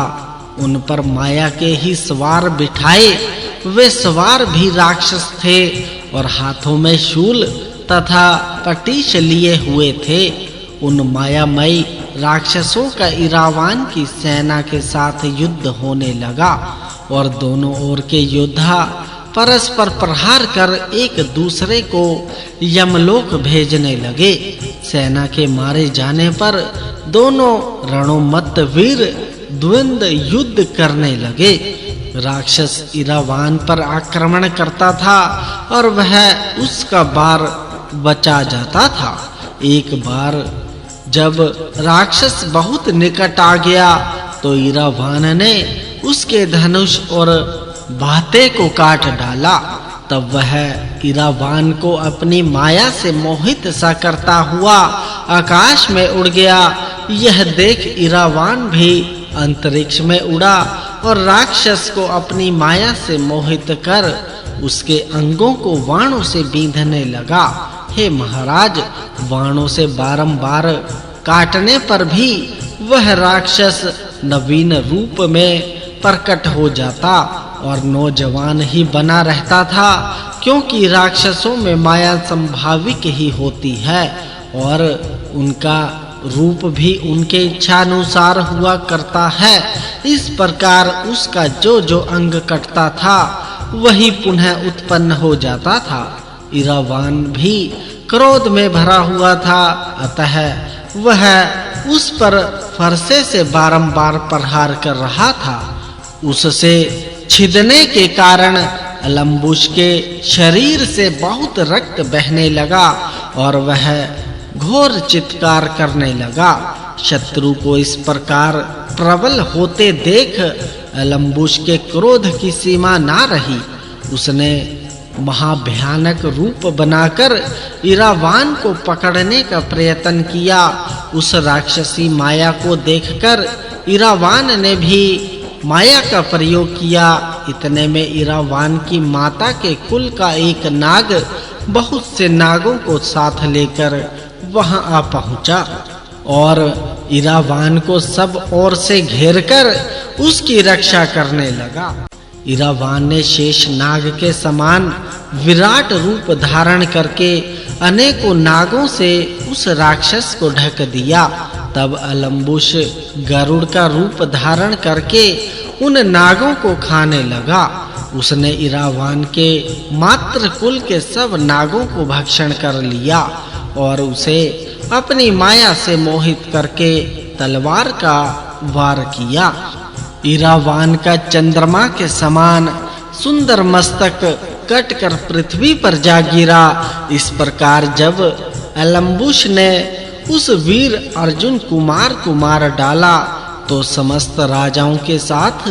B: उन पर माया के ही सवार बिठाए। वे सवार भी राक्षस थे और हाथों में शूल तथा पटीश लिए हुए थे। उन मायामयी राक्षसों का इरावान की सेना के साथ युद्ध होने लगा और दोनों ओर के योद्धा परस्पर प्रहार कर एक दूसरे को यमलोक भेजने लगे। सेना के मारे जाने पर दोनों रणोन्मत्त वीर द्वंद्व युद्ध करने लगे। राक्षस इरावान पर आक्रमण करता था और वह उसका बार बचा जाता था। एक बार जब राक्षस बहुत निकट आ गया तो इरावान ने उसके धनुष और बाते को काट डाला। तब वह इरावान को अपनी माया से मोहित सा करता हुआ आकाश में उड़ गया। यह देख इरावान भी अंतरिक्ष में उड़ा और राक्षस को अपनी माया से मोहित कर उसके अंगों को बाणों से बींधने लगा। हे महाराज, बाणों से बारंबार काटने पर भी वह राक्षस नवीन रूप में प्रकट हो जाता और नौजवान ही बना रहता था, क्योंकि राक्षसों में माया संभाविक ही होती है और उनका रूप भी उनके इच्छा अनुसार हुआ करता है। इस प्रकार उसका जो अंग कटता था वही पुनः उत्पन्न हो जाता था। इरावान भी क्रोध में भरा हुआ था, अतः वह उस पर फरसे से बारंबार प्रहार कर रहा था। उससे छिदने के कारण अलम्बुस के शरीर से बहुत रक्त बहने लगा और वह घोर चित्कार करने लगा। शत्रु को इस प्रकार प्रबल होते देख अलम्बुस के क्रोध की सीमा ना रही। उसने महाभयानक रूप बनाकर इरावान को पकड़ने का प्रयत्न किया। उस राक्षसी माया को देखकर इरावान ने भी माया का प्रयोग किया। इतने में इरावान की माता के कुल का एक नाग बहुत से नागों को साथ लेकर वहां आ पहुंचा और इरावान को सब ओर से घेरकर उसकी रक्षा करने लगा। इरावान ने शेष नाग के समान विराट रूप धारण करके अनेकों नागों से उस राक्षस को ढक दिया। तब अलम्बुश गरुड़ का रूप धारण करके उन नागों को खाने लगा। उसने इरावान के मात्र कुल के सब नागों को भक्षण कर लिया और उसे अपनी माया से मोहित करके तलवार का वार किया। इरावान का चंद्रमा के समान सुंदर मस्तक कटकर पृथ्वी पर जा गिरा। इस प्रकार जब अलम्बुश ने उस वीर अर्जुन कुमार को मार डाला तो समस्त राजाओं के साथ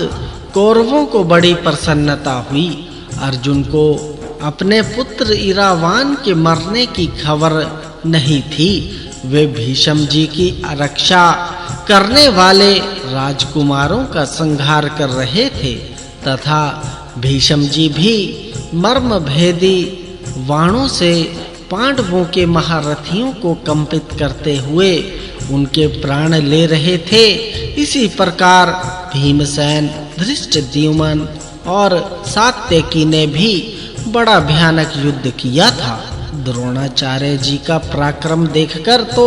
B: कौरवों को बड़ी प्रसन्नता हुई। अर्जुन को अपने पुत्र इरावान के मरने की खबर नहीं थी। वे भीष्म जी की रक्षा करने वाले राजकुमारों का संहार कर रहे थे तथा भीष्म जी भी मर्म भेदी वाणों से पांडवों के महारथियों को कंपित करते हुए उनके प्राण ले रहे थे। इसी प्रकार भीमसेन, धृष्टद्युम्न और सात्यकी ने भी बड़ा भयानक युद्ध किया था। द्रोणाचार्य जी का पराक्रम देखकर तो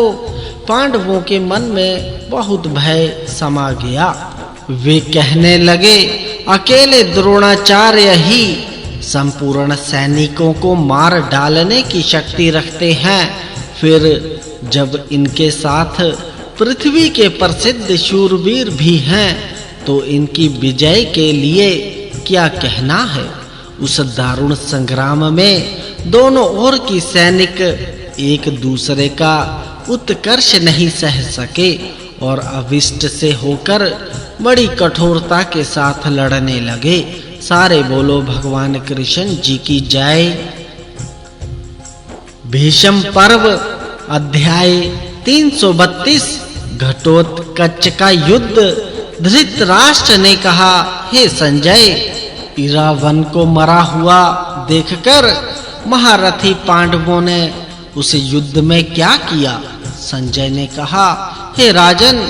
B: पांडवों के मन में बहुत भय समा गया। वे कहने लगे, अकेले द्रोणाचार्य ही संपूर्ण सैनिकों को मार डालने की शक्ति रखते हैं, फिर जब इनके साथ पृथ्वी के प्रसिद्ध शूरवीर भी हैं तो इनकी विजय के लिए क्या कहना है। उस दारुण संग्राम में दोनों ओर की सैनिक एक दूसरे का उत्कर्ष नहीं सह सके और अविष्ट से होकर बड़ी कठोरता के साथ लड़ने लगे। सारे बोलो भगवान कृष्ण जी की जय। भीष्म पर्व अध्याय 332 घटोत्कच का युद्ध। धृतराष्ट्र ने कहा, हे संजय, इरावन को मरा हुआ देखकर महारथी पांडवों ने उस युद्ध में क्या किया? संजय ने कहा, हे राजन,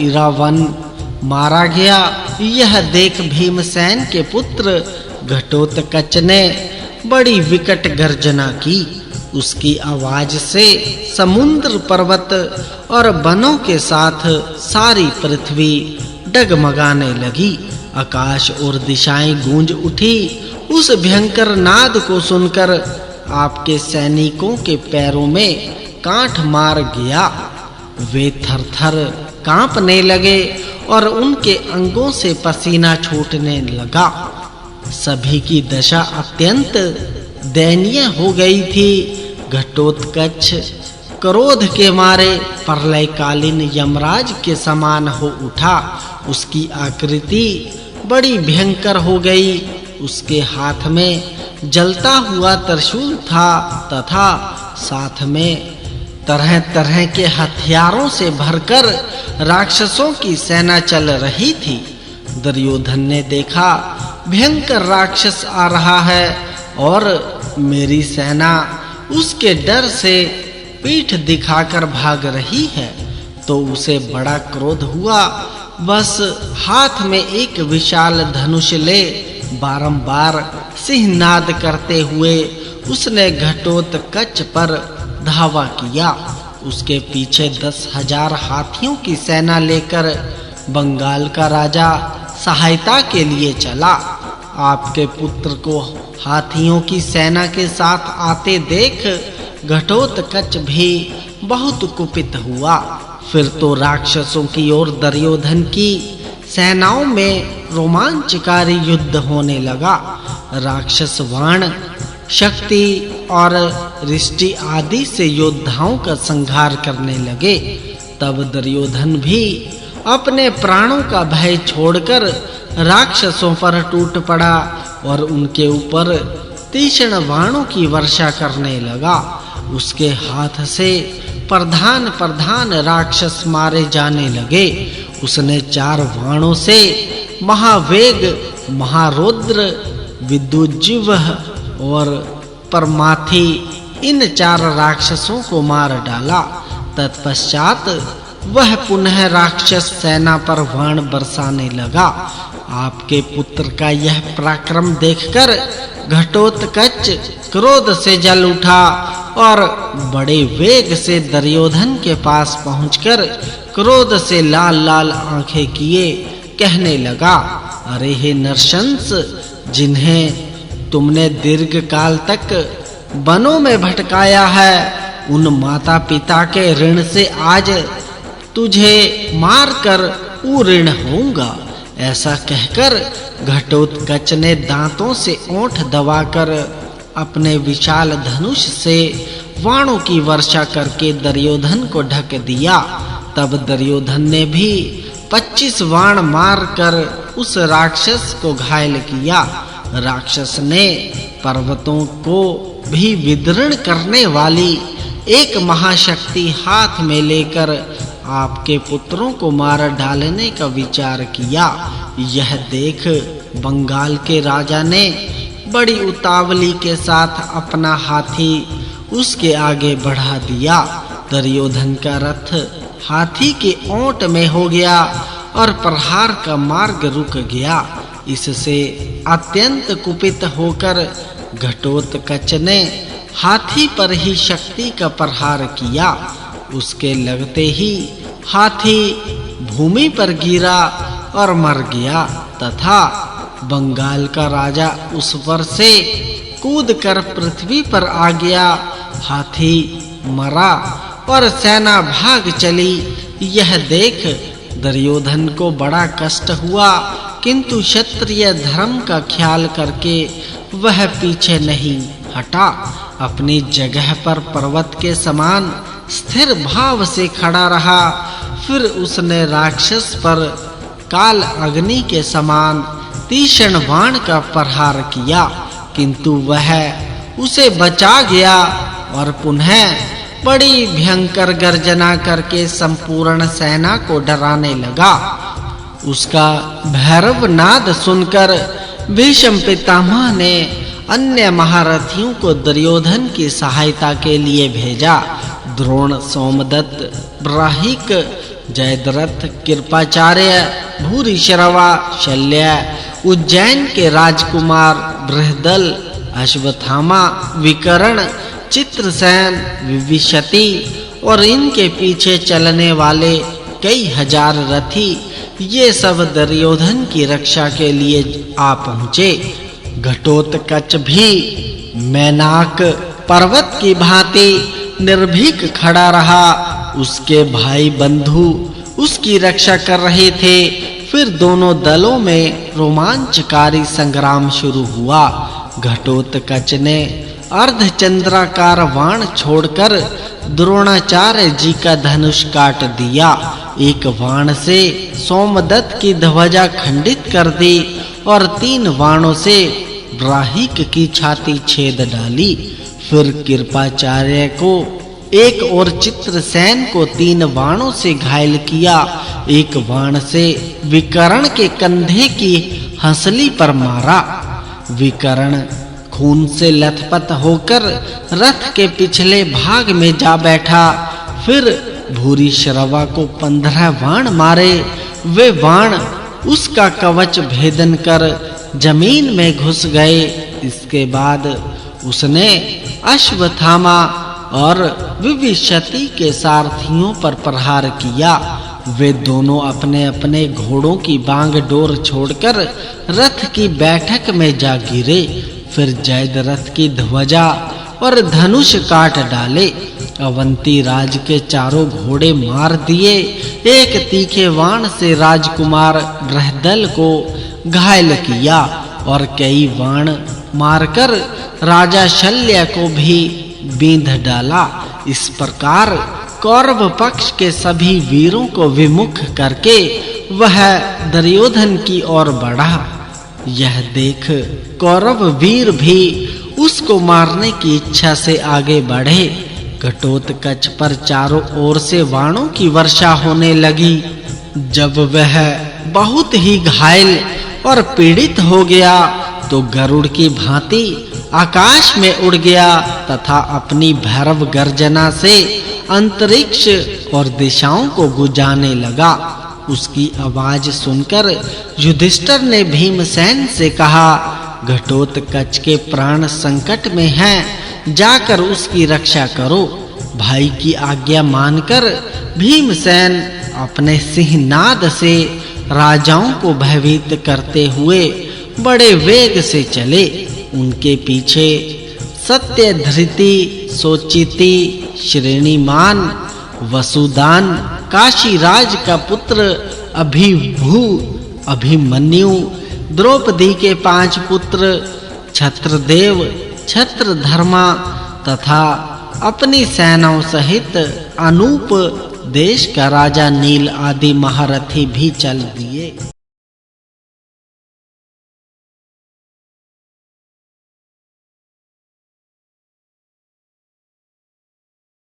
B: इरावन मारा गया यह देख भीमसेन के पुत्र घटोत्कच ने बड़ी विकट गर्जना की। उसकी आवाज से समुद्र, पर्वत और वनों के साथ सारी पृथ्वी डगमगाने लगी। आकाश और दिशाएं गूंज उठी। उस भयंकर नाद को सुनकर आपके सैनिकों के पैरों में कांट मार गया। वे थरथर कांपने लगे और उनके अंगों से पसीना छूटने लगा। सभी की दशा अत्यंत दयनीय हो गई थी। घटोत्कच क्रोध के मारे प्रलयकालीन यमराज के समान हो उठा। उसकी आकृति बड़ी भयंकर हो गई। उसके हाथ में जलता हुआ त्रिशूल था तथा साथ में तरह-तरह के हथियारों से भरकर राक्षसों की सेना चल रही थी। दुर्योधन ने देखा, भयंकर राक्षस आ रहा है और मेरी सेना उसके डर से पीठ दिखाकर भाग रही है, तो उसे बड़ा क्रोध हुआ। बस हाथ में एक विशाल धनुष ले बारंबार सिंहनाद करते हुए उसने घटोत्कच पर धावा किया। उसके पीछे 10,000 हाथियों की सेना लेकर बंगाल का राजा सहायता के लिए चला। आपके पुत्र को हाथियों की सेना के साथ आते देख घटोत्कच भी बहुत कुपित हुआ। फिर तो राक्षसों की ओर दुर्योधन की सेनाओं में रोमांचकारी युद्ध होने लगा। राक्षस बाण, शक्ति और रिष्टि आदि से योद्धाओं का संहार करने लगे। तब दुर्योधन भी अपने प्राणों का भय छोड़कर राक्षसों पर टूट पड़ा और उनके ऊपर तीक्ष्ण बाणों की वर्षा करने लगा। उसके हाथ से प्रधान राक्षस मारे जाने लगे। उसने 4 बाणों से महावेग महारुद्र, विद्युज्जिह्व और परमाथि इन 4 राक्षसों को मार डाला। तत्पश्चात वह पुनः राक्षस सेना पर बाण बरसाने लगा। आपके पुत्र का यह पराक्रम देखकर घटोत्कच क्रोध से जल उठा और बड़े वेग से दुर्योधन के पास पहुंचकर क्रोध से लाल-लाल आंखें किए कहने लगा, अरे हे नरशंस, जिन्हें तुमने दीर्घ काल तक वनों में भटकाया है, उन माता-पिता के ऋण से आज तुझे मारकर ऋण होऊंगा। ऐसा कहकर घटोत्कच ने दांतों से ओंठ दबाकर अपने विशाल धनुष से बाणों की वर्षा करके दुर्योधन को ढक दिया। तब दुर्योधन ने भी 25 बाण मारकर उस राक्षस को घायल किया। राक्षस ने पर्वतों को भी विदीर्ण करने वाली एक महाशक्ति हाथ में लेकर आपके पुत्रों को मार डालने का विचार किया। यह देख बंगाल के राजा ने बड़ी उतावली के साथ अपना हाथी उसके आगे बढ़ा दिया। दुर्योधन का रथ हाथी के ओंट में हो गया और प्रहार का मार्ग रुक गया। इससे अत्यंत कुपित होकर घटोत्कच ने हाथी पर ही शक्ति का प्रहार किया। उसके लगते ही हाथी भूमि पर गिरा और मर गया तथा बंगाल का राजा उस पर से कूदकर पृथ्वी पर आ गया। हाथी मरा और सेना भाग चली। यह देख दुर्योधन को बड़ा कष्ट हुआ, किंतु क्षत्रिय धर्म का ख्याल करके वह पीछे नहीं हटा। अपनी जगह पर पर्वत के समान स्थिर भाव से खड़ा रहा। फिर उसने राक्षस पर काल अग्नि के समान तीक्ष्ण बाण का प्रहार किया, किंतु वह उसे बचा गया और पुनः बड़ी भयंकर गर्जना करके संपूर्ण सेना को डराने लगा। उसका भैरव नाद सुनकर भीष्म पितामह ने अन्य महारथियों को दुर्योधन की सहायता के लिए भेजा। द्रोण, सोमदत्त, ब्राहिक, जयद्रथ, कृपाचार्य, भूरिश्रवा, शल्य, उज्जैन के राजकुमार बृहदल, अश्वत्थामा, विकर्ण, चित्रसेन, विविशति और इनके पीछे चलने वाले कई हजार रथी, ये सब दुर्योधन की रक्षा के लिए आ पहुँचे। घटोत्कच भी मैनाक पर्वत की भांति निर्भीक खड़ा रहा। उसके भाई बंधु उसकी रक्षा कर रहे थे। फिर दोनों दलों में रोमांचकारी संग्राम शुरू हुआ। घटोत्कच ने अर्धचंद्राकार बाण छोड़कर द्रोणाचार्य जी का धनुष काट दिया। एक बाण से सोमदत्त की ध्वजा खंडित कर दी और 3 बाणों से ब्राहिक की छाती छेद डाली। फिर कृपाचार्य को एक और चित्रसेन को 3 बाणों से घायल किया। एक बाण से विकर्ण के कंधे की हंसली पर मारा। विकर्ण खून से लथपथ होकर रथ के पिछले भाग में जा बैठा। फिर भूरिश्रवा को 15 बाण मारे। वे बाण उसका कवच भेदन कर जमीन में घुस गए। इसके बाद उसने अश्वत्थामा और विविशति के सारथियों पर प्रहार किया। वे दोनों अपने-अपने घोड़ों की बांग डोर छोड़कर रथ की बैठक में जा गिरे। फिर जयद्रथ की ध्वजा और धनुष काट डाले। अवंती राज के चारों घोड़े मार दिए। एक तीखे बाण से राजकुमार बृहदल को घायल किया और कई बाण मारकर राजा शल्य को भी बींध डाला। इस प्रकार कौरव पक्ष के सभी वीरों को विमुख करके वह दुर्योधन की ओर बढ़ा। यह देख कौरव वीर भी उसको मारने की इच्छा से आगे बढ़े। घटोत्कच पर चारों ओर से बाणों की वर्षा होने लगी। जब वह बहुत ही घायल और पीड़ित हो गया तो गरुड़ की भांति आकाश में उड़ गया तथा अपनी भैरव गर्जना से अंतरिक्ष और दिशाओं को गुंजाने लगा। उसकी आवाज सुनकर युधिष्ठिर ने भीमसेन से कहा, घटोत्कच के प्राण संकट में हैं, जाकर उसकी रक्षा करो। भाई की आज्ञा मानकर भीमसेन अपने सिंहनाद से राजाओं को भयभीत करते हुए बड़े वेग से चले। उनके पीछे सत्यधृति, सोचिति, श्रेणीमान, वसुदान, काशीराज का पुत्र अभिभू, अभिमन्यु, द्रौपदी के 5 पुत्र छत्रदेव, छत्रधर्मा तथा अपनी सेनाओं सहित अनूप देश का राजा नील आदि महारथी भी चल दिए।